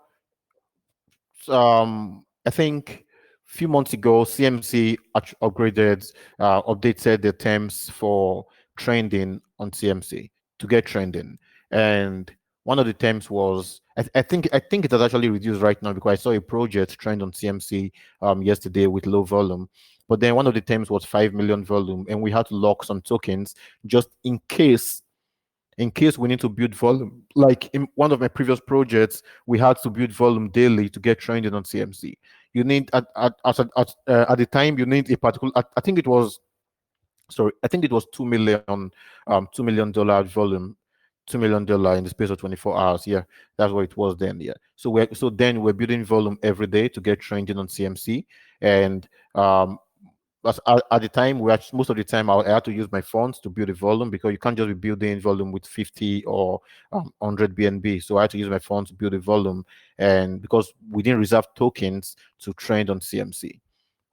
I think a few months ago, CMC updated the terms for trending on CMC to get trending, and one of the terms was, I think it has actually reduced right now, because I saw a project trend on CMC yesterday with low volume. But then one of the terms was 5 million volume, and we had to lock some tokens just in case we need to build volume. Like in one of my previous projects, we had to build volume daily to get trending on CMC. You need at the time, you need a particular. I think it was, sorry, I think it was 2 million, $2 million volume, $2 million in the space of 24 hours. Yeah, that's what it was then. Yeah. So then we're building volume every day to get trending on CMC, and at the time, most of the time I had to use my funds to build a volume, because you can't just be building volume with 50 or 100 BNB. So I had to use my funds to build a volume, and because we didn't reserve tokens to trade on CMC,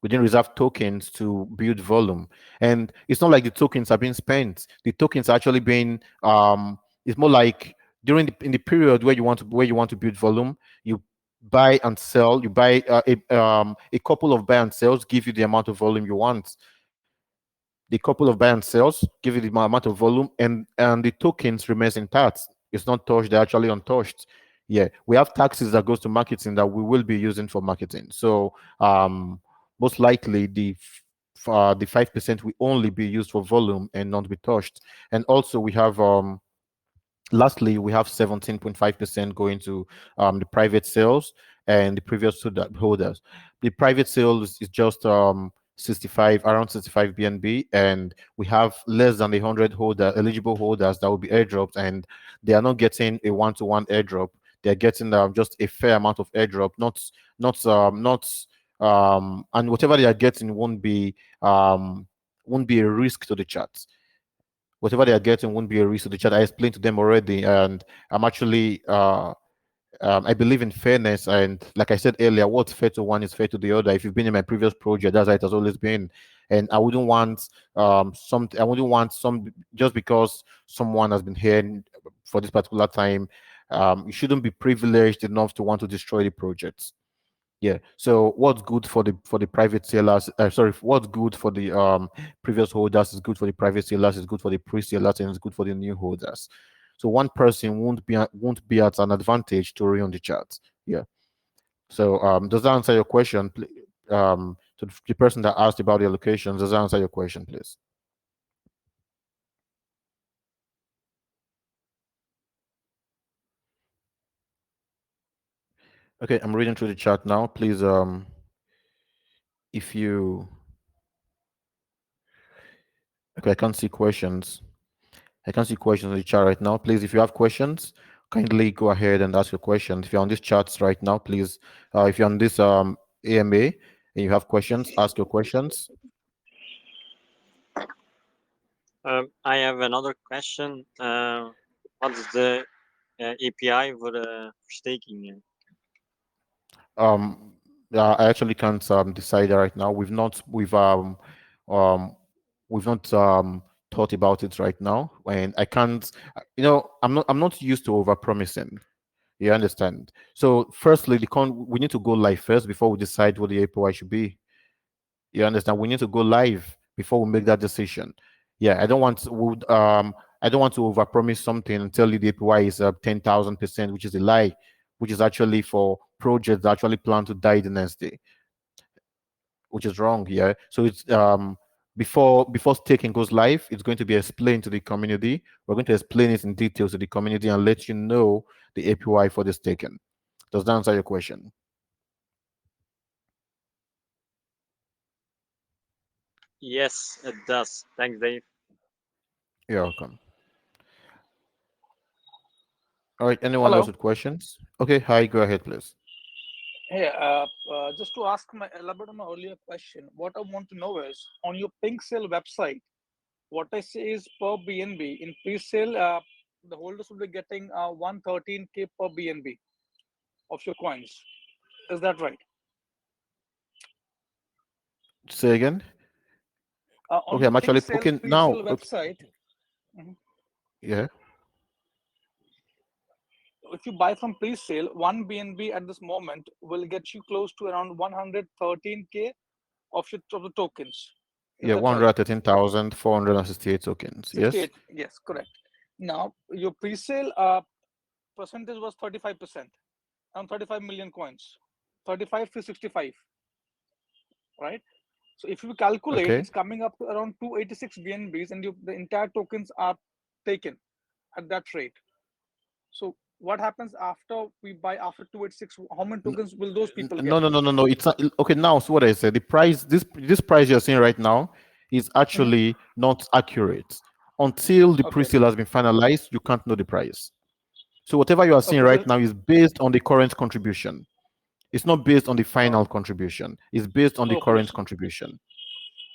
we didn't reserve tokens to build volume, and it's not like the tokens are being spent. The tokens are actually being it's more like in the period where you want to build volume, you buy and sell. You buy a couple of buy and sells give you the amount of volume you want. The couple of buy and sells give you the amount of volume, and the tokens remains intact. It's not touched. They're actually untouched. Yeah, we have taxes that goes to marketing that we will be using for marketing. So most likely the 5% will only be used for volume and not be touched. And also we have lastly, we have 17.5% going to the private sales and the previous holders. The private sales is just around 65 BNB, and we have less than 100 eligible holders that will be airdropped, and they are not getting a one-to-one airdrop. They're getting just a fair amount of airdrop, and whatever they are getting won't be a risk to the chat. Whatever they are getting won't be a risk to the chat. I explained to them already, and I'm actually I believe in fairness, and like I said earlier, what's fair to one is fair to the other. If you've been in my previous project, that's how it has always been. And I wouldn't want I wouldn't want some just because someone has been here for this particular time. You shouldn't be privileged enough to want to destroy the project. Yeah. So what's good for the private sellers? Sorry, what's good for the previous holders is good for the private sellers, is good for the pre-sellers, and it's good for the new holders. So one person won't be at an advantage to read on the chart. Yeah. So does that answer your question? To the person that asked about the allocations, does that answer your question, please? Okay, I'm reading through the chat now. Please, if you okay, I can't see questions. I can see questions in the chat right now. Please, if you have questions, kindly go ahead and ask your questions. If you're on this chats right now, please, if you're on this AMA and you have questions, ask your questions. I have another question. What is the API for staking? Um, I actually can't decide right now. Um we've not thought about it right now, and I can't. I'm not used to over promising. You understand? So, firstly, we need to go live first before we decide what the API should be. You understand? We need to go live before we make that decision. Yeah, I don't want to overpromise something and tell you the APY is 10,000%, which is a lie, which is actually for projects that actually plan to die the next day, which is wrong. Yeah, so it's before staking goes live, it's going to be explained to the community. We're going to explain it in details to the community and let you know the APY for the staking. Does that answer your question? Yes, it does. Thanks, Dave. You're welcome. All right. Anyone else Hello. with questions? Okay. Hi. Go ahead, please. Hey, just to elaborate on my earlier question, what I want to know is on your pink sale website, what I say is per BNB in pre-sale, the holders will be getting 113K per BNB of your coins. Is that right? Say again. On Okay. the I'm pink actually sale okay now. pre-sale website, mhm, Yeah. if you buy from pre-sale, one BNB at this moment will get you close to around 113K of the tokens. Is Yeah. that right? 113,468 tokens. Yes. 68, yes, correct. Now, your pre-sale percentage was 35%, around 35 million coins, 35 to 65, right? So if you calculate, Okay. it's coming up to around 286 BNBs, and the entire tokens are taken at that rate. So what happens after we buy after 286? How many tokens will those people get? No. It's not, okay. Now, so what I said, the price, this price you're seeing right now is Mhm. actually not accurate. Until the Okay, pre-sale has been finalized, you can't know the price. So whatever you are seeing okay, so right now is based on the current contribution. It's not based on the oh, final contribution. It's based on the okay, current contribution.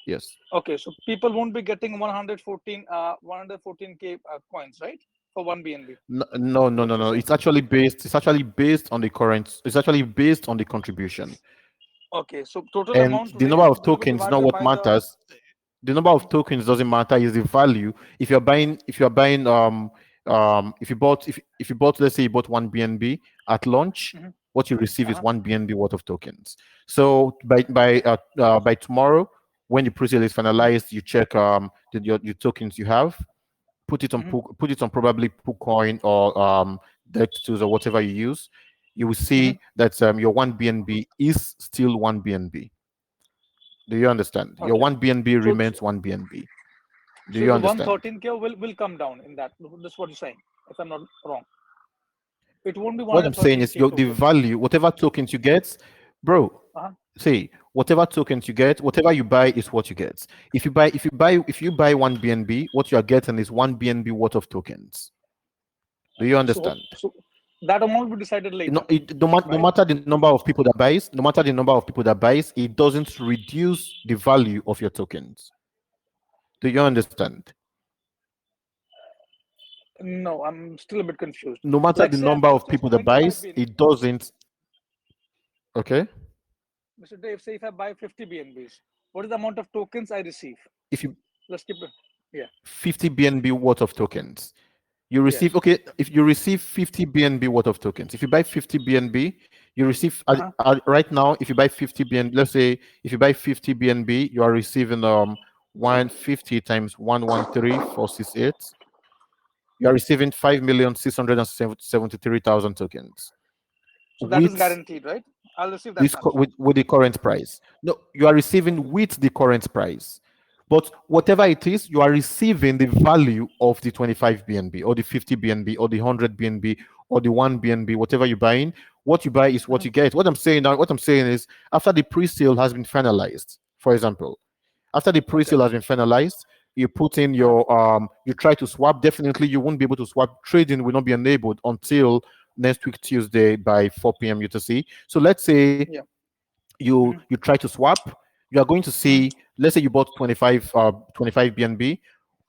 Yes. okay. So people won't be getting 114K coins, right? For one BNB. No. What you're saying? It's actually based on the current. It's actually based on the contribution. Okay, so total And amount the number raised of will be tokens is not divided what by the. matters. The number of tokens doesn't matter. Is the value. If you're buying if you bought, let's say you bought one BNB at launch, Mhm. what you receive is Uh-huh. one BNB worth of tokens. So by tomorrow, when the pre-sale is Mhm. finalized, you check your tokens you have, Mhm. put it on probably PooCoin or DEX2 or whatever you use. You will Mhm. see that your one BNB is still one BNB. Do you understand? Your Okay. one BNB So remains one BNB. Do so you the understand? 113K will come down in that. That's what you're saying, if I'm not wrong. It won't be What I'm saying is 113K the total. value, whatever tokens you get, bro. Uh-huh. See, whatever tokens you get, whatever you buy is what you get. If you buy one BNB, what you are getting is one BNB worth of tokens. Do you So understand? so that amount will be decided later, No right? matter the number of people that buys, no matter the number of people that buys, it doesn't reduce the value of your tokens. Do you understand? No, I'm still a bit confused. No matter Like the say I number bought of just people that 25 buys, BNB. it doesn't. Okay. Mr. Dave, say if I buy 50 BNBs, what is the amount of tokens I receive? If you Let's keep it. Yeah. 50 BNB worth of tokens, you receive, Yes. okay, if you receive 50 BNB worth of tokens, if you buy 50 BNB, you receive Uh-huh. right now, if you buy 50 BNB, let's say if you buy 50 BNB, you are receiving 150 times 113468. You are receiving 5,673,000 tokens So that is with guaranteed, right? I'll receive that much. with the current price. No, you are receiving with the current price. But whatever it is, you are receiving the value of the 25 BNB or the 50 BNB or the 100 BNB or the 1 BNB, whatever you're buying. What you buy is what Mhm. you get. What I'm saying now, what I'm saying is after the pre-sale has been finalized, for example, after the Okay. pre-sale has been finalized, you put in Uh-huh. your you try to swap. Definitely you won't be able to swap. Trading will not be enabled until next week Tuesday by 4 p.m. UTC. So let's say Yeah. you Mhm. try to swap, you are going to Mhm. see, let's say you bought 25 BNB.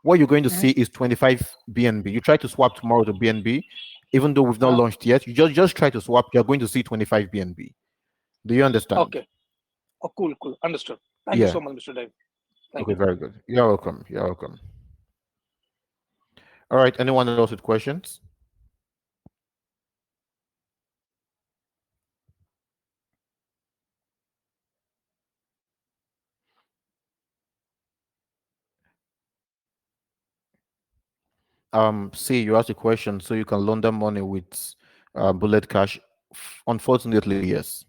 What you're going to Mhm. see is 25 BNB. You try to swap tomorrow to BNB, even though we've not Uh-huh. launched yet. You just try to swap, you're going to see 25 BNB. Do you understand? Okay. Oh, cool, cool. Understood. Thank you Yeah. so much, Mr. Dave. Thank Okay, you. very good. You're welcome. You're welcome. All right, anyone else with questions? See, you asked a question, so you can launder money with Bullet Cash. Unfortunately, yes.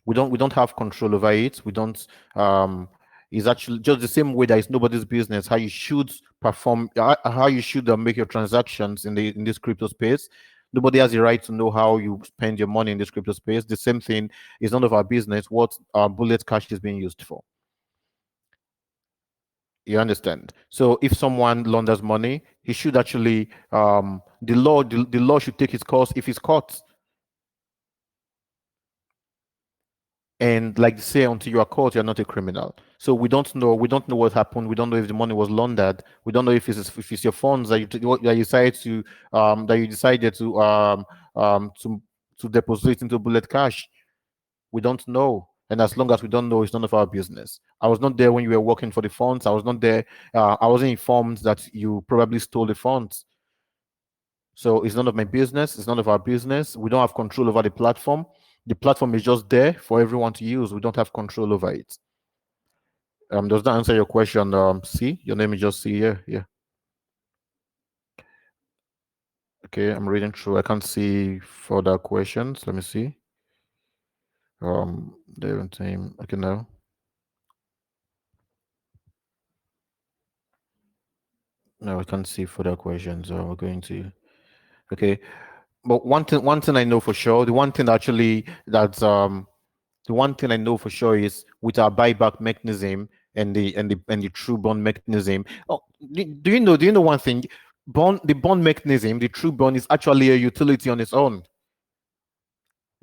We don't have control over it. We don't. It's actually just the same way that it's nobody's business how you should perform, how you should make your transactions in this crypto space. Nobody has the right to know how you spend your money in this crypto space. The same thing is none of our business what Bullet Cash is being used for. You understand? So if someone launders money, he should actually the law should take its course if he's caught. And like they say, until you are caught, you're not a criminal. So we don't know what happened. We don't know if the money was laundered. We don't know if it's your funds that you decided to deposit into Bullet Cash. We don't know. And as long as we don't know, it's none of our business. I was not there when you were working for the funds. I was not there. I wasn't informed that you probably stole the funds. So it's none of my business. It's none of our business. We don't have control over the platform. The platform is just there for everyone to use. We don't have control over it. Does that answer your question? C, your name is just C here. Yeah. Okay, I'm reading through. I can't see further questions. Let me see. The team. Okay, now. No, I can't see further questions. We're going to. Okay, but one thing I know for sure. The one thing I know for sure is with our buyback mechanism and the true bond mechanism. Oh, do you know one thing? The bond mechanism, the true bond is actually a utility on its own.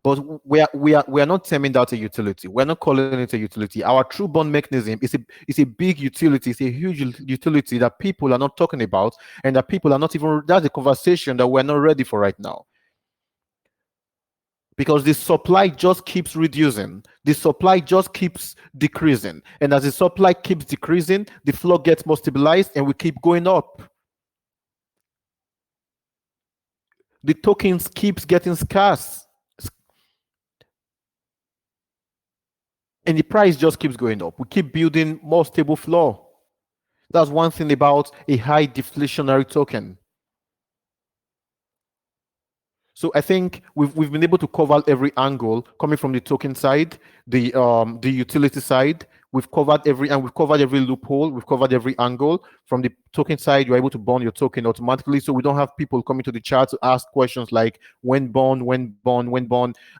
But we are not terming that a utility. We're not calling it a utility. Our true bond mechanism is a big utility. It's a huge utility that people are not talking about, and that people are not even. That's a conversation that we're not ready for right now, because the supply just keeps reducing. The supply just keeps decreasing, and as the supply keeps decreasing, the floor gets more stabilized, and we keep going up. The tokens keeps getting scarce, and the price just keeps going up. We keep building more stable floor. That's one thing about a high deflationary token. So I think we've been able to cover every angle coming from the token side, the utility side. We've covered every loophole. We've covered every angle. From the token side, you're able to bond your token automatically, so we don't have people coming to the chat to ask questions like when bond,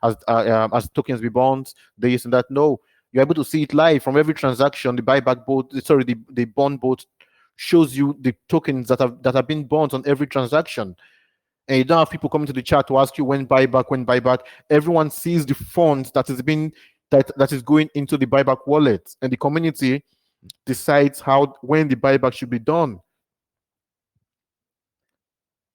as tokens be bonds, this and that. No, you're able to see it live from every transaction. The buyback boat, sorry, the bond boat shows you the tokens that have been bonds on every transaction, and you don't have people coming to the chat to ask you when buyback. Everyone sees the funds that is going into the buyback wallet, and the community decides how when the buyback should be done.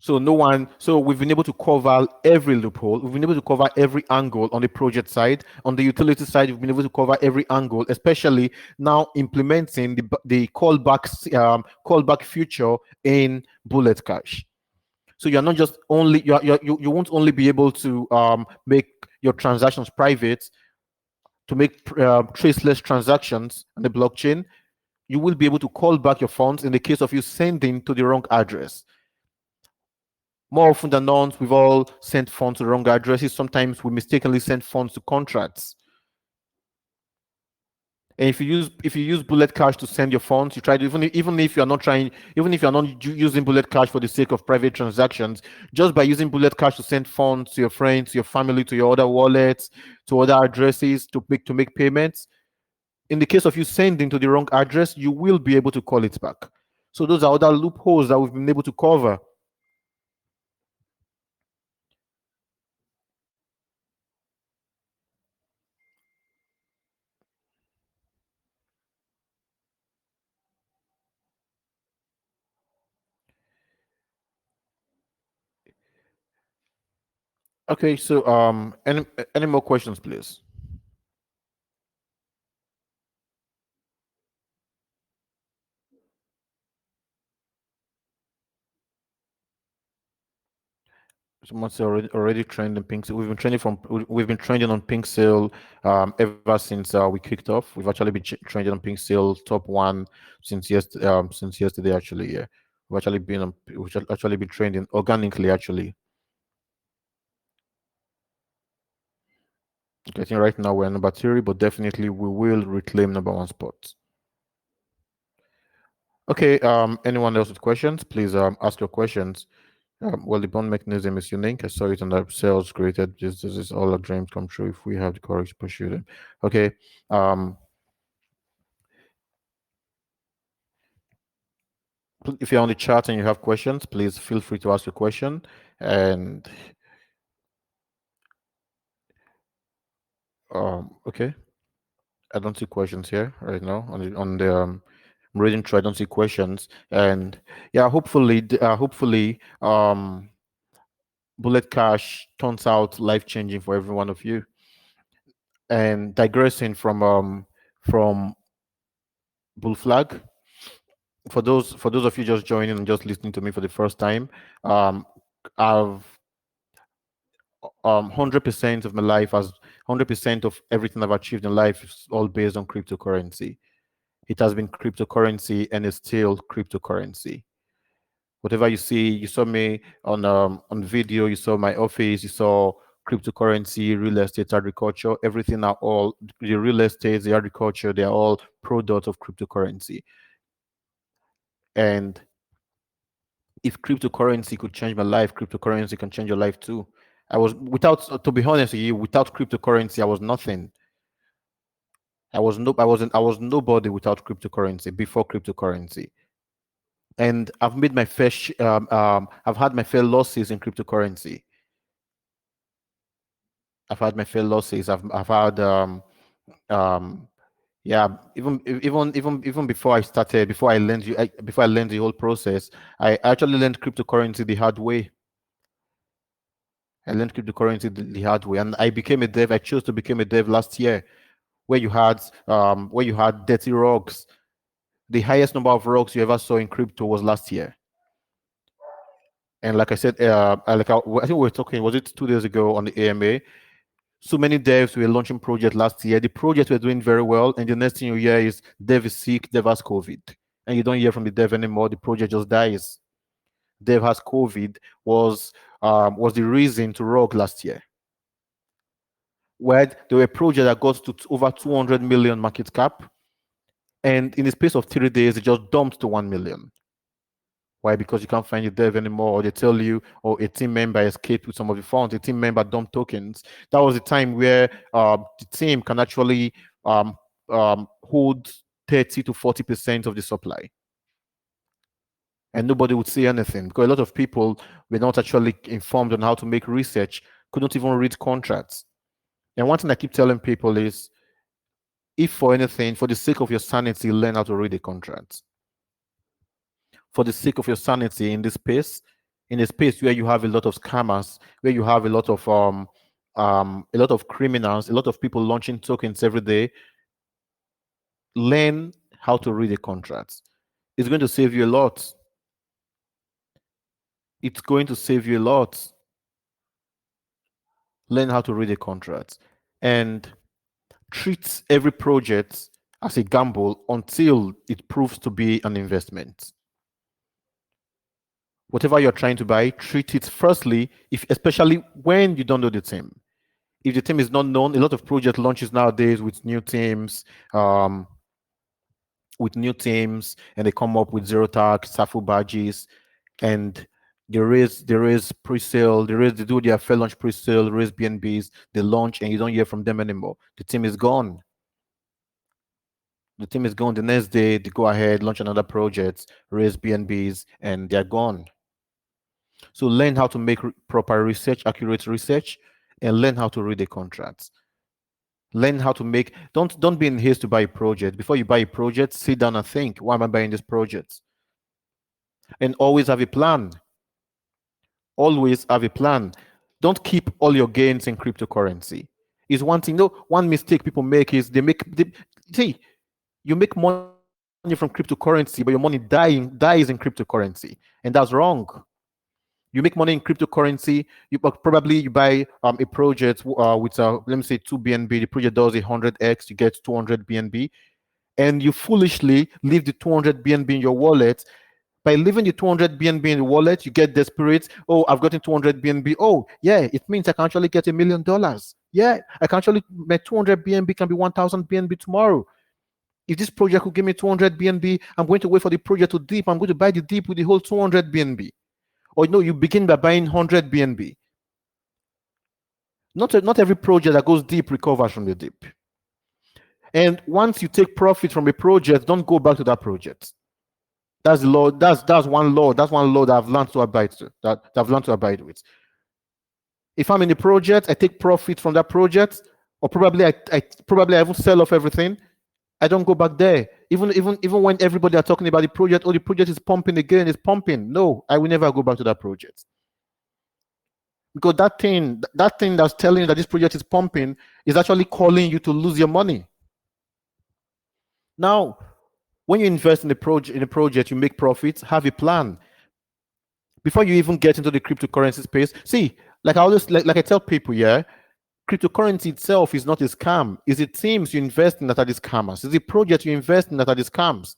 So no one, so we've been able to cover every loophole. We've been able to cover every angle on the project side. On the utility side, we've been able to cover every angle, especially now implementing the callback feature in Bullet Cash. So you're not just only you won't only be able to make your transactions private to make traceless transactions on the blockchain. You will be able to call back your funds in the case of you sending to the wrong address. More often than not, we've all sent funds to the wrong addresses. Sometimes we mistakenly send funds to contracts. And if you use Bullet Cash to send your funds, you try to even if you're not trying, even if you're not using Bullet Cash for the sake of private transactions, just by using Bullet Cash to send funds to your friends, to your family, to your other wallets, to other addresses to make payments. In the case of you sending to the wrong address, you will be able to call it back. So those are other loopholes that we've been able to cover. Okay, so any more questions, please? Someone's already trending pink. We've been trending on pink sale ever since we kicked off. We've actually been trending on pink sale top one since yesterday actually. Yeah, we've actually been trending organically actually. Okay, I think right now we're number 3, but definitely we will reclaim number 1 spot. Okay, anyone else with questions? Please ask your questions. Well, the bond mechanism is unique. I saw it on the sales created. This is all our dreams come true if we have the courage to pursue them. Okay. If you're on the chat and you have questions, please feel free to ask your question. And okay, I don't see questions here right now on the I'm reading through. I don't see questions, and yeah, hopefully Bullet Cash turns out life changing for every one of you. And digressing from BullFlag, for those of you just joining and just listening to me for the first time, I've 100% of my life, as 100% of everything I've achieved in life is all based on cryptocurrency. It has been cryptocurrency and is still cryptocurrency. Whatever you see, you saw me on video, you saw my office, you saw cryptocurrency, real estate, agriculture, everything are all the real estate, the agriculture, they are all products of cryptocurrency. And if cryptocurrency could change my life, cryptocurrency can change your life too. To be honest with you, without cryptocurrency, I was nothing. I was nobody without cryptocurrency, before cryptocurrency. And I've made my I've had my fair losses in cryptocurrency. I've had my fair losses. I've had yeah, even before I started, before I learned the whole process, I actually learned cryptocurrency the hard way. I learned cryptocurrency the hard way, and I became a dev. I chose to become a dev last year, where you had dirty rocks. The highest number of rocks you ever saw in crypto was last year. And like I said, I think we were talking, was it 2 days ago on the AMA? So many devs were launching projects last year. The projects were doing very well, and the next thing you hear is dev is sick, dev has COVID, and you don't hear from the dev anymore. The project just dies. Dev has COVID was the reason to rock last year. Where there were projects that got to over 200 million market cap, and in the space of 3 days, it just dumped to 1 million. Why? Because you can't find your dev anymore, or they tell you, oh, a team member escaped with some of the funds, a team member dumped tokens. That was the time where the team can actually hold 30 to 40% of the supply. And nobody would say anything because a lot of people were not actually informed on how to make research, couldn't even read contracts. And one thing I keep telling people is, if for anything, for the sake of your sanity, learn how to read a contract. For the sake of your sanity in this space, in a space where you have a lot of scammers, where you have a lot of criminals, a lot of people launching tokens every day. Learn how to read a contract. It's going to save you a lot. It's going to save you a lot. Learn how to read a contract and treat every project as a gamble until it proves to be an investment. Whatever you're trying to buy, treat it firstly, if especially when you don't know the team. If the team is not known, a lot of project launches nowadays with new teams, and they come up with zero tax, SAFU badges, and there is pre-sale, they do their fair launch pre-sale, raise BNBs, they launch, and you don't hear from them anymore. The team is gone. The team is gone. The next day, they go ahead, launch another project, raise BNBs, and they're gone. So learn how to make proper research, accurate research, and learn how to read the contracts. Learn how to make, don't be in haste to buy a project. Before you buy a project, sit down and think, why am I buying this project? And always have a plan. Always have a plan. Don't keep all your gains in cryptocurrency. Is one thing. No, one mistake people make is see, you make money from cryptocurrency, but your money dies in cryptocurrency, and that's wrong. You make money in cryptocurrency. Probably you buy a project with let me say 2 BNB. The project does 100x. You get 200 BNB, and you foolishly leave the 200 BNB in your wallet. By leaving the 200 BNB in the wallet, you get desperate. Oh, I've gotten 200 BNB. Oh, yeah, it means I can actually get $1 million. Yeah, I can actually, my 200 BNB can be 1,000 BNB tomorrow. If this project will give me 200 BNB, I'm going to wait for the project to dip. I'm going to buy the dip with the whole 200 BNB. Or no, you begin by buying 100 BNB. Not every project that goes deep recovers from the dip. And once you take profit from a project, don't go back to that project. That's the law. That's one law. That's one law that I've learned to abide to. That I've learned to abide with. If I'm in a project, I take profit from that project, or probably I even sell off everything. I don't go back there. Even when everybody are talking about the project, oh, the project is pumping again, it's pumping. No, I will never go back to that project. Because that thing that's telling you that this project is pumping is actually calling you to lose your money. Now, when you invest in a project, you make profits, have a plan. Before you even get into the cryptocurrency space, see, like I always like I tell people, yeah, cryptocurrency itself is not a scam. It's the teams you invest in that are the scammers. It's the project you invest in that are the scams.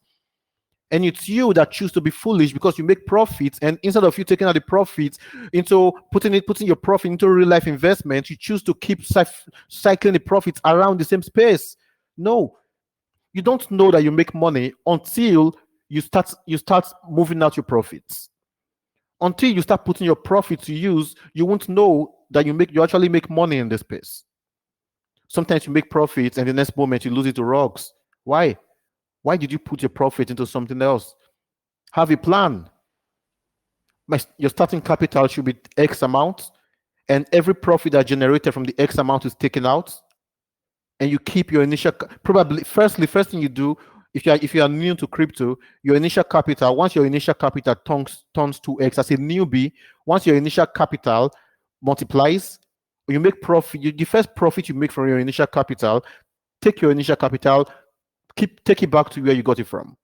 And it's you that choose to be foolish because you make profits, and instead of you taking out the profits into putting your profit into real life investment, you choose to keep cycling the profits around the same space. No, you don't know that you make money until you start moving out your profits. Until you start putting your profit to use, you won't know that you actually make money in this space. Sometimes you make profits and the next moment you lose it to rocks. Why? Why did you put your profit into something else? Have a plan. Your starting capital should be X amount, and every profit that generated from the X amount is taken out, and you keep your initial. Probably, first thing you do, if you are new to crypto, your initial capital. Once your initial capital turns 2x as a newbie, once your initial capital multiplies, you make profit. The first profit you make from your initial capital, take your initial capital, take it back to where you got it from.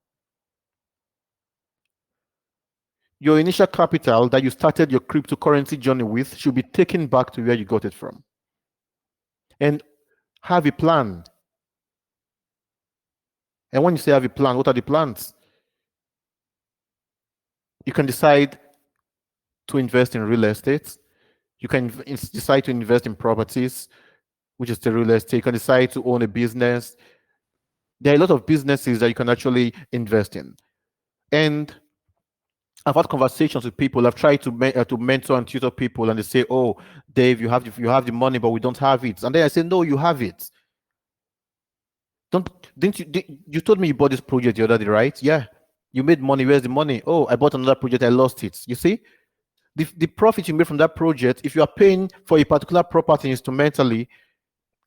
Your initial capital that you started your cryptocurrency journey with should be taken back to where you got it from. And have a plan. And when you say have a plan, what are the plans? You can decide to invest in real estate. You can decide to invest in properties, which is the real estate. You can decide to own a business. There are a lot of businesses that you can actually invest in. And I've had conversations with people. I've tried to mentor and tutor people, and they say, "Oh, Dave, you have the money, but we don't have it." And then I say, "No, you have it. You told me you bought this project the other day, right? Yeah, you made money. Where's the money? Oh, I bought another project. I lost it. You see, the profit you made from that project. If you are paying for a particular property instrumentally,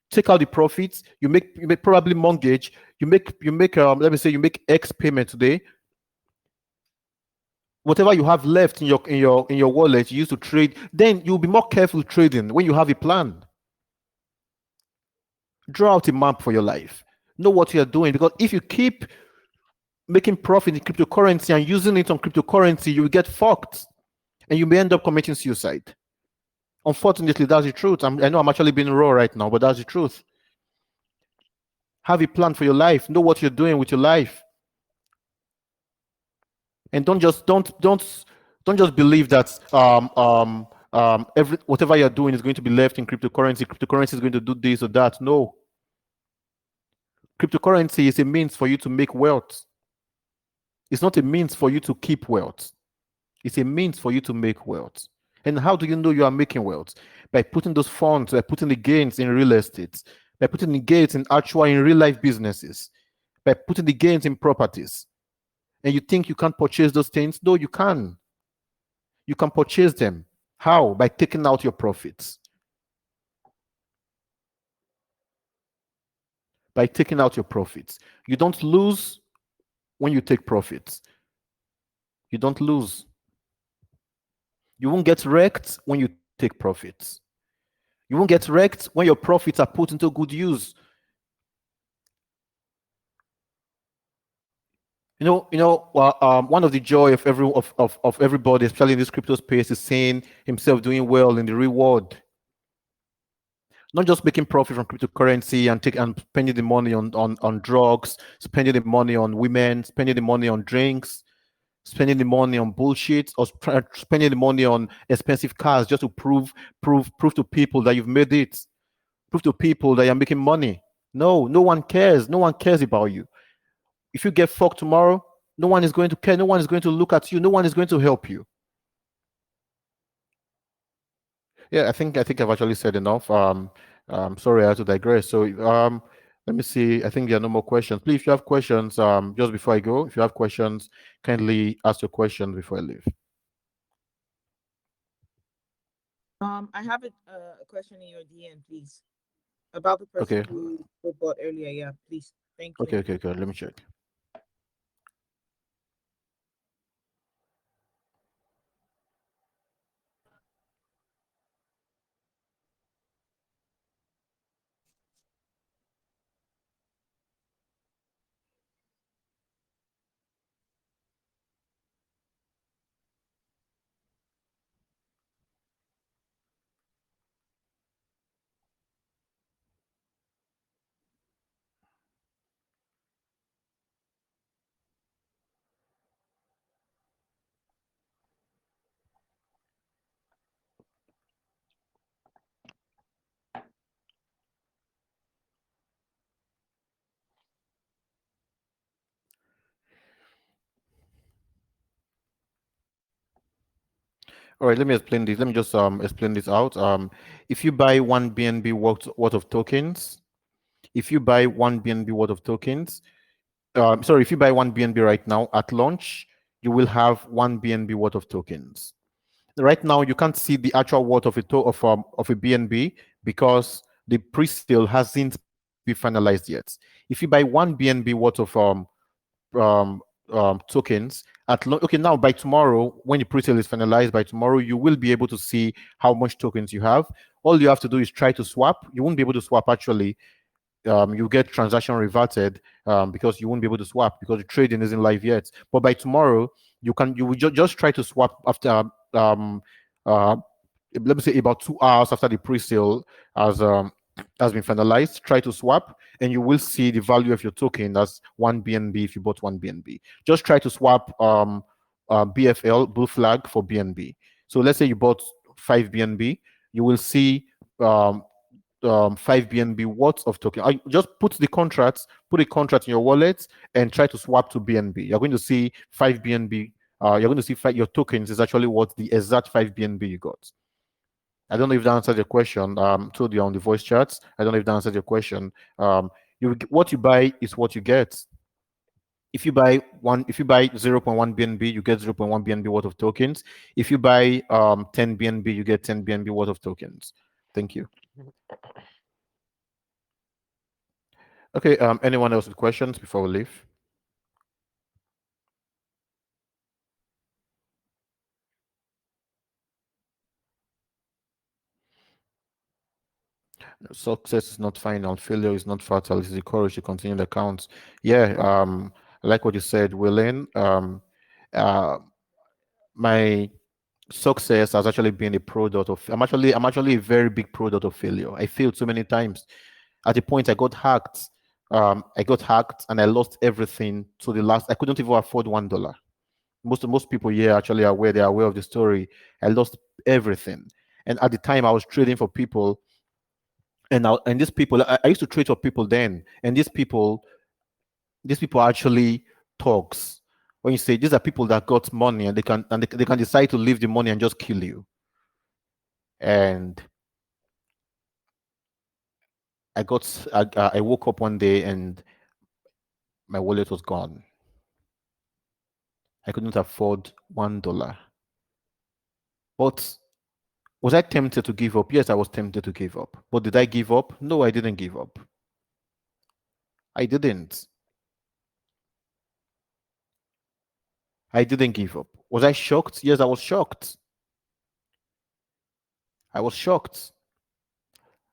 take out the profits. You make probably mortgage. You make let me say you make X payment today. whatever you have left in your wallet you use to trade, then you'll be more careful trading when you have a plan. Draw out a map for your life. Know what you're doing, because if you keep making profit in cryptocurrency and using it on cryptocurrency, you will get fucked and you may end up committing suicide. Unfortunately, that's the truth. I know I'm actually being raw right now, but that's the truth. Have a plan for your life. Know what you're doing with your life, and don't just believe that every whatever you're doing is going to be left in cryptocurrency. Cryptocurrency is going to do this or that. No, cryptocurrency is a means for you to make wealth. It's not a means for you to keep wealth. It's a means for you to make wealth. And how do you know you are making wealth? By putting those funds, by putting the gains in real estate, by putting the gains in real life businesses, by putting the gains in properties. And you think you can't purchase those things? No, you can. You can purchase them. How? By taking out your profits. By taking out your profits. You don't lose when you take profits. You don't lose. You won't get wrecked when you take profits. You won't get wrecked when your profits are put into good use. One of the joy of everybody, especially in this crypto space, is seeing himself doing well in the reward. Not just making profit from cryptocurrency and spending the money on drugs, spending the money on women, spending the money on drinks, spending the money on bullshit, or spending the money on expensive cars just to prove to people that you've made it, prove to people that you're making money. No, no one cares. No one cares about you. If you get fucked tomorrow, no one is going to care. No one is going to look at you. No one is going to help you. Yeah, I think I've actually said enough. Sorry, I had to digress. So let me see. I think there are no more questions. Please, if you have questions, just before I go, if you have questions, kindly ask your question before I leave. I have a question in your DM, please, about the person Okay. who bought earlier. Yeah, please. Thank you. Okay, good. Let me check. All right, let me explain this. Let me just explain this out. If you buy one BNB worth of tokens, if you buy one BNB worth of tokens, sorry, if you buy one BNB right now at launch, you will have one BNB worth of tokens. Right now, you can't see the actual worth of a BNB because the pre-sale hasn't been finalized yet. If you buy one BNB worth of um, tokens okay, now by tomorrow, when the pre-sale is finalized, by tomorrow you will be able to see how much tokens you have. All you have to do is try to swap. You won't be able to swap actually. You get transaction reverted because you won't be able to swap because the trading isn't live yet. But by tomorrow, you will just try to swap after uh, let me say about 2 hours after the pre-sale has been finalized. Try to swap, and you will see the value of your token as one BNB if you bought one BNB. Just try to swap BFL Bull Flag for BNB. So let's say you bought 5 BNB, you will see um, 5 BNB worth of token. I just put a contract in your wallet and try to swap to BNB. You're going to see 5 BNB. You're going to see your tokens is actually what the exact 5 BNB you got. I don't know if that answered your question. Told you on the voice chats. I don't know if that answered your question. What you buy is what you get. If you buy 0.1 BNB, you get 0.1 BNB worth of tokens. If you buy 10 BNB, you get 10 BNB worth of tokens. Thank you. Okay, anyone else with questions before we leave? Success is not final, failure is not fatal. It's the courage to continue that counts. Yeah, I like what you said, Willen. Uh, my success has actually been a product of I'm actually a very big product of failure. I failed so many times. At the point I got hacked and I lost everything to the last. I couldn't even afford $1. Most people here actually are aware, they're aware of the story. I lost everything. And at the time I was trading for people, and these people, I used to trade for people then, and these people are actually thugs. When you say these are people that got money and they can decide to leave the money and just kill you. And I woke up one day and my wallet was gone. I couldn't afford $1. But was I tempted to give up? Yes, I was tempted to give up. But did I give up? No, I didn't give up. I didn't. I didn't give up. Was I shocked? Yes, I was shocked. I was shocked.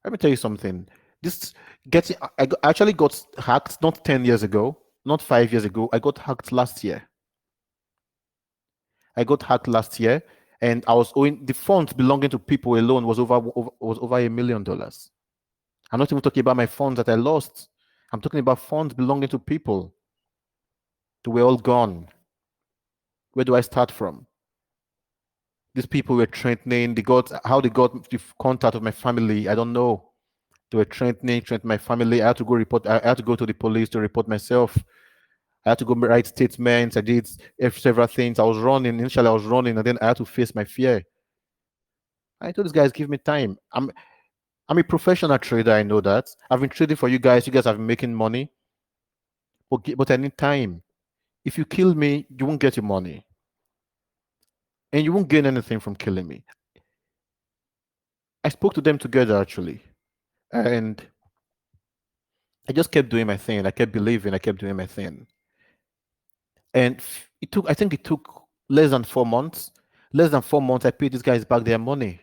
Let me tell you something. This I actually got hacked not 10 years ago, not 5 years ago. I got hacked last year. I got hacked last year, and I was owing the funds belonging to people alone was over $1 million. I'm not even talking about my funds that I lost. I'm talking about funds belonging to people. They were all gone. Where do I start from? These people were threatening. How they got the contact of my family. I don't know. They were threatening my family. I had to go report. I had to go to the police to report myself. I had to go write statements. I did several things. I was running. Initially, I was running, and then I had to face my fear. I told these guys, give me time. I'm a professional trader. I know that. I've been trading for you guys. You guys have been making money, but I need time. If you kill me, you won't get your money, and you won't gain anything from killing me. I spoke to them together actually, and I just kept doing my thing. I kept believing. I kept doing my thing, and I think it took less than 4 months. Less than 4 months, I paid these guys back their money.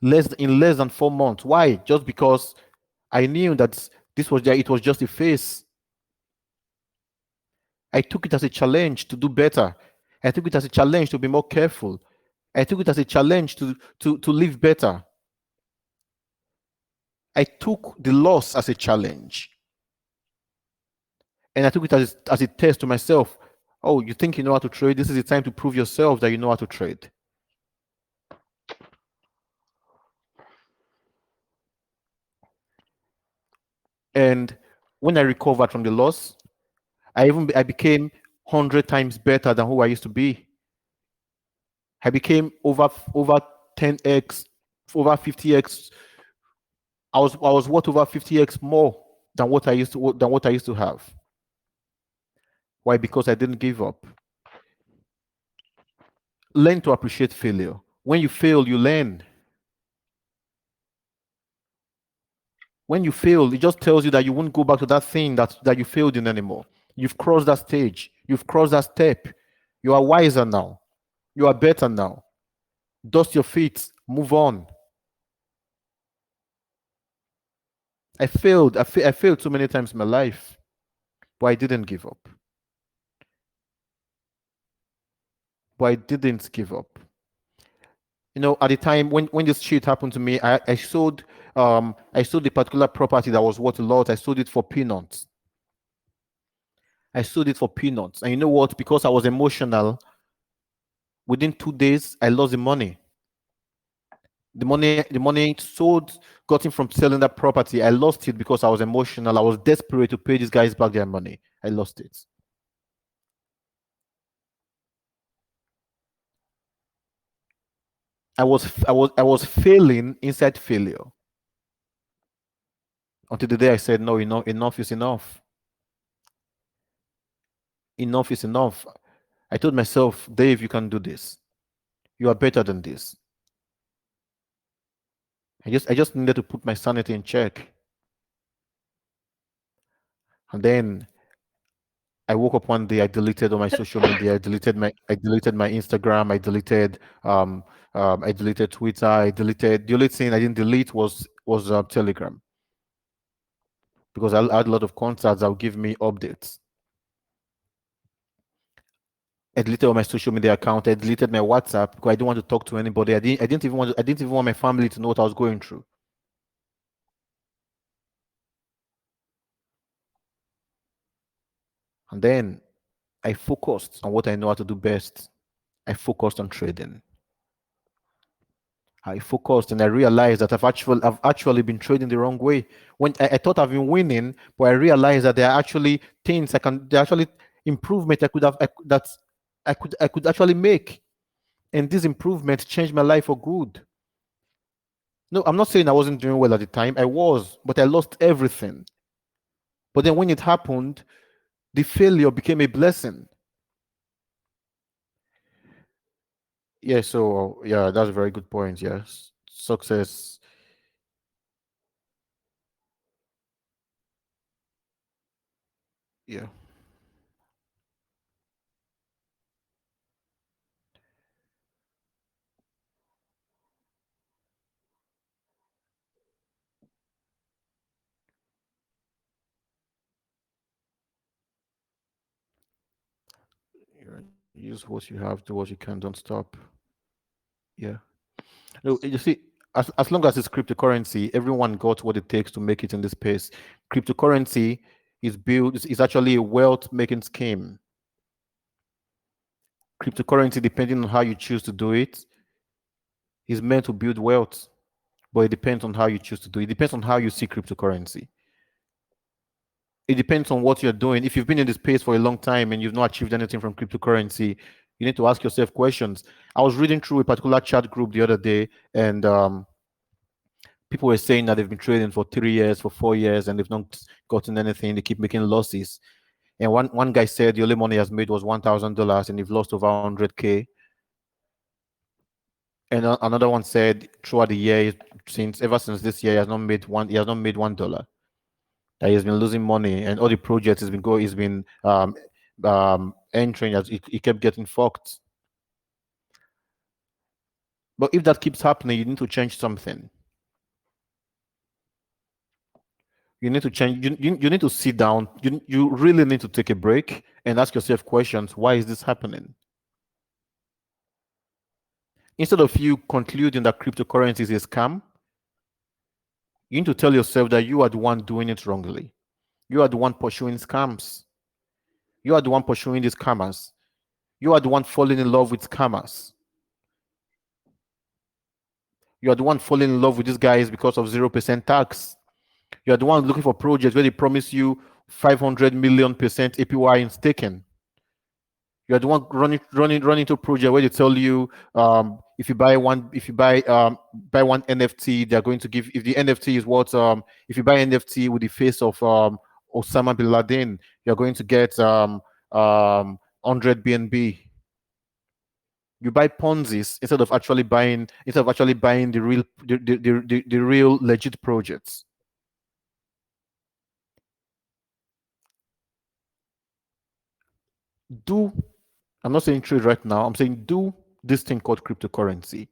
In less than 4 months. Why? Just because I knew that it was just a phase. I took it as a challenge to do better. I took it as a challenge to be more careful. I took it as a challenge to live better. I took the loss as a challenge. And I took it as a test to myself. Oh, you think you know how to trade? This is the time to prove yourself that you know how to trade. And when I recovered from the loss, I became 100 times better than who I used to be. I became over 10x, over 50x. I was worth over 50x more than what I used to have. Why? Because I didn't give up. Learn to appreciate failure. When you fail, you learn. When you fail, it just tells you that you won't go back to that thing that you failed in anymore. You've crossed that stage. You've crossed that step. You are wiser now. You are better now. Dust your feet. Move on. I failed. I failed so many times in my life, but I didn't give up. But I didn't give up. At the time when this shit happened to me, I sold the particular property that was worth a lot. I sold it for peanuts. I sold it for peanuts. And you know what? Because I was emotional, within 2 days, I lost the money. The money gotten from selling that property. I lost it because I was emotional. I was desperate to pay these guys back their money. I lost it. I was failing inside failure until the day I said, no, enough is enough. Enough is enough. I told myself, Dave, you can do this. You are better than this. I just needed to put my sanity in check. And then I woke up one day, I deleted all my social media, I deleted my Instagram, I deleted I deleted Twitter. I deleted, the only thing I didn't delete was Telegram, because I had a lot of contacts that would give me updates. I deleted all my social media account. I deleted my WhatsApp because I didn't want to talk to anybody. I didn't even want my family to know what I was going through. And then I focused on what I know how to do best. I focused on trading. I focused and I realized that I've actually been trading the wrong way. When I thought I've been winning, but I realized that there are actually things there are actually improvement I could have that I could actually make. And this improvement changed my life for good. No, I'm not saying I wasn't doing well at the time. I was, but I lost everything. But then when it happened, the failure became a blessing. Yeah, so yeah, that's a very good point. Yes. Success. Yeah. Yeah. Use what you have, do what you can, don't stop. Yeah. No, you see, as long as it's cryptocurrency, everyone got what it takes to make it in this space. Cryptocurrency is actually a wealth making scheme. Cryptocurrency, depending on how you choose to do it, is meant to build wealth, but it depends on how you choose to do it. It depends on how you see cryptocurrency. It depends on what you're doing. If you've been in this space for a long time and you've not achieved anything from cryptocurrency, you need to ask yourself questions. I was reading through a particular chat group the other day, and people were saying that they've been trading for 3 years, for 4 years, and they've not gotten anything. They keep making losses. And one guy said the only money he has made was $1,000, and they've lost over 100K. And another one said throughout the year, ever since this year, he has not made $1. That he's been losing money, and all the projects he's been entering as he kept getting fucked. But if that keeps happening, you need to change something. You need to change. You need to sit down. You really need to take a break and ask yourself questions. Why is this happening? Instead of you concluding that cryptocurrency is a scam, you need to tell yourself that you are the one doing it wrongly. You are the one pursuing scams. You are the one pursuing these scammers. You are the one falling in love with scammers. You are the one falling in love with these guys because of 0% tax. You are the one looking for projects where they promise you 500 million% APY in staking. You are the one running to a project where they tell you if you buy one NFT, they're going to give, if the NFT is what if you buy NFT with the face of Osama bin Laden, you're going to get 100 BNB. You buy Ponzi's instead of actually buying the real legit projects. I'm not saying trade right now. I'm saying do this thing called cryptocurrency.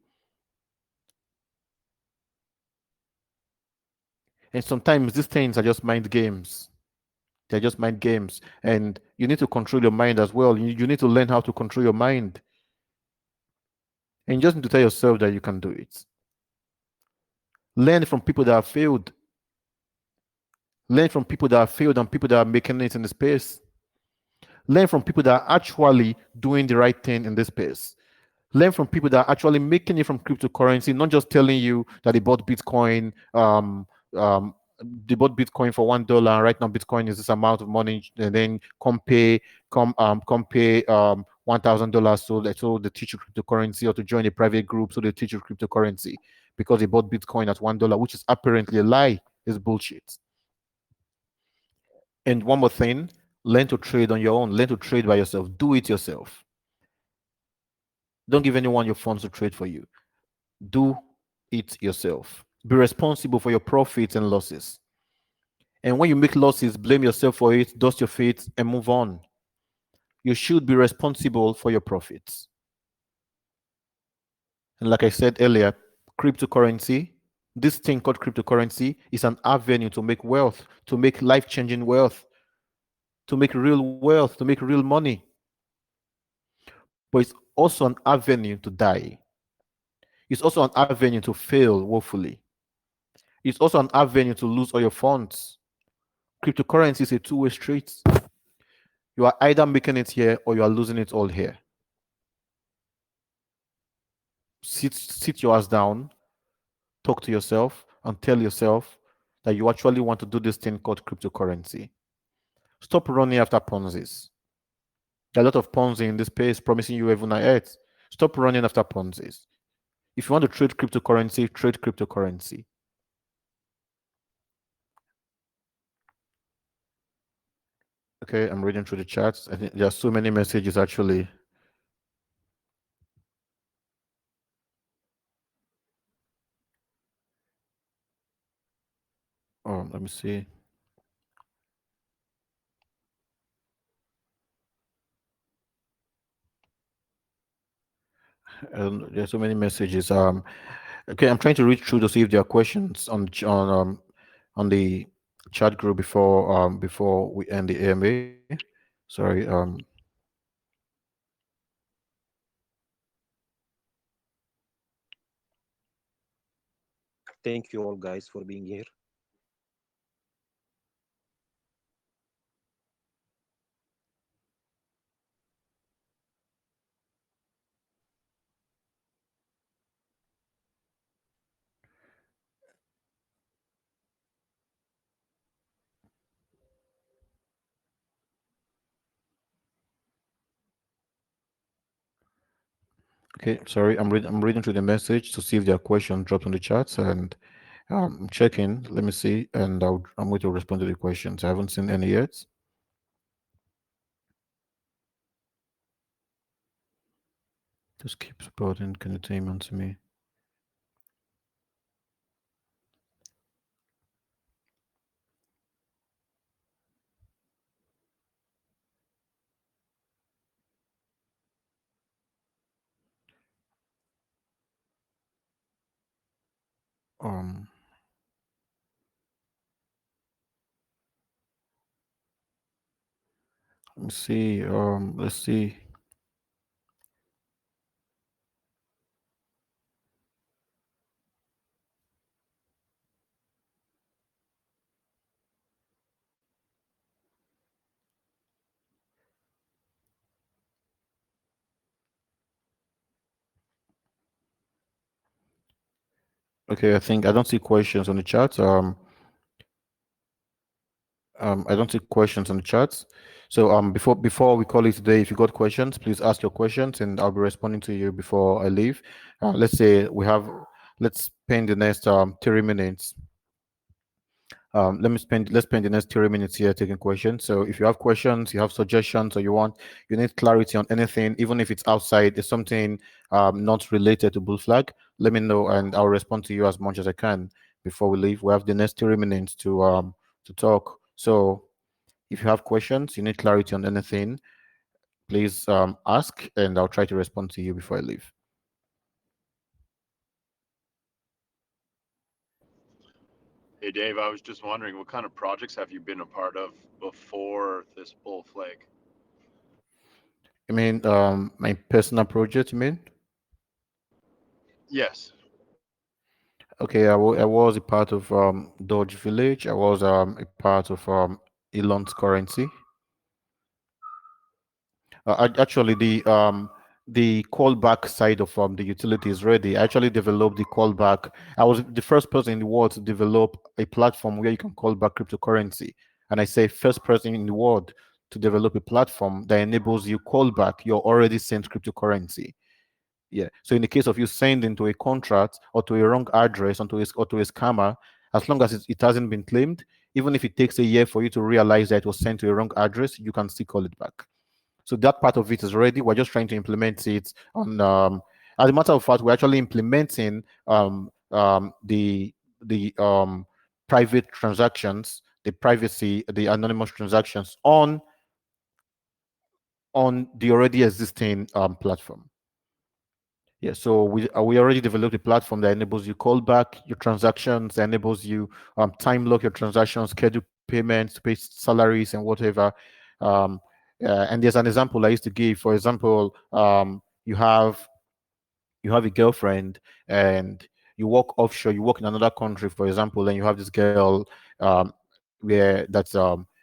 And sometimes these things are just mind games. They're just mind games. And you need to control your mind as well. You need to learn how to control your mind. And you just need to tell yourself that you can do it. Learn from people that have failed. Learn from people that have failed and people that are making it in the space. Learn from people that are actually doing the right thing in this space. Learn from people that are actually making it from cryptocurrency, not just telling you that they bought Bitcoin. They bought Bitcoin for $1. Right now, Bitcoin is this amount of money, and then come pay $1,000 so they teach you cryptocurrency, or to join a private group so they teach you cryptocurrency because they bought Bitcoin at $1, which is apparently a lie. It's bullshit. And one more thing, learn to trade on your own. Learn to trade by yourself. Do it yourself. Don't give anyone your funds to trade for you. Do it yourself. Be responsible for your profits and losses. And when you make losses, blame yourself for it, dust your feet, and move on. You should be responsible for your profits. And like I said earlier, cryptocurrency, this thing called cryptocurrency, is an avenue to make wealth, to make life-changing wealth, to make real wealth, to make real money. But it's also an avenue to die. It's also an avenue to fail woefully. It's also an avenue to lose all your funds. Cryptocurrency is a two-way street. You are either making it here or you are losing it all here. Sit your ass down, talk to yourself, and tell yourself that you actually want to do this thing called cryptocurrency. Stop running after Ponzi's. There are a lot of Ponzi in this space promising you heaven and earth. Stop running after Ponzi's. If you want to trade cryptocurrency, trade cryptocurrency. Okay, I'm reading through the chats. I think there are so many messages actually. Oh, let me see. There are so many messages. Okay, I'm trying to read through to see if there are questions on the chat group before we end the AMA. Sorry. Thank you all guys for being here. Okay, sorry. I'm reading through the message to see if there are questions dropped on the chats, and I'm checking. Let me see, and I'm going to respond to the questions. I haven't seen any yet. Just keep supporting entertainment to me. Um, let me see. Let's see. Okay, I think I don't see questions on the chat. I don't see questions on the chat. So before we call it today, if you got questions, please ask your questions, and I'll be responding to you before I leave. Let's say let's spend the next 30 minutes. Let's spend the next 30 minutes here taking questions. So if you have questions, you have suggestions, or you need clarity on anything, even if it's outside, it's something not related to BullFlag, let me know and I'll respond to you as much as I can before we leave. We have the next 30 minutes to talk. So if you have questions, you need clarity on anything, please ask and I'll try to respond to you before I leave. Hey Dave, I was just wondering what kind of projects have you been a part of before this bull flag? You mean my personal project, you mean? Yes. Okay, I was a part of Dodge Village. I was a part of Elon's currency. Actually, the callback side of the utility is ready. I actually developed the callback. I was the first person in the world to develop a platform where you can call back cryptocurrency. And I say first person in the world to develop a platform that enables you call back your already sent cryptocurrency. Yeah. So in the case of you sending to a contract or to a wrong address or to a scammer, as long as it hasn't been claimed, even if it takes a year for you to realize that it was sent to a wrong address, you can still call it back. So that part of it is ready. We're just trying to implement it on. As a matter of fact, we're actually implementing the private transactions, the privacy, the anonymous transactions on the already existing platform. Yeah, so we already developed a platform that enables you call back your transactions, that enables you time lock your transactions, schedule payments, pay salaries and whatever. Um, and there's an example I used to give. For example, you have a girlfriend and you work offshore, you work in another country, for example, and you have this girl where that's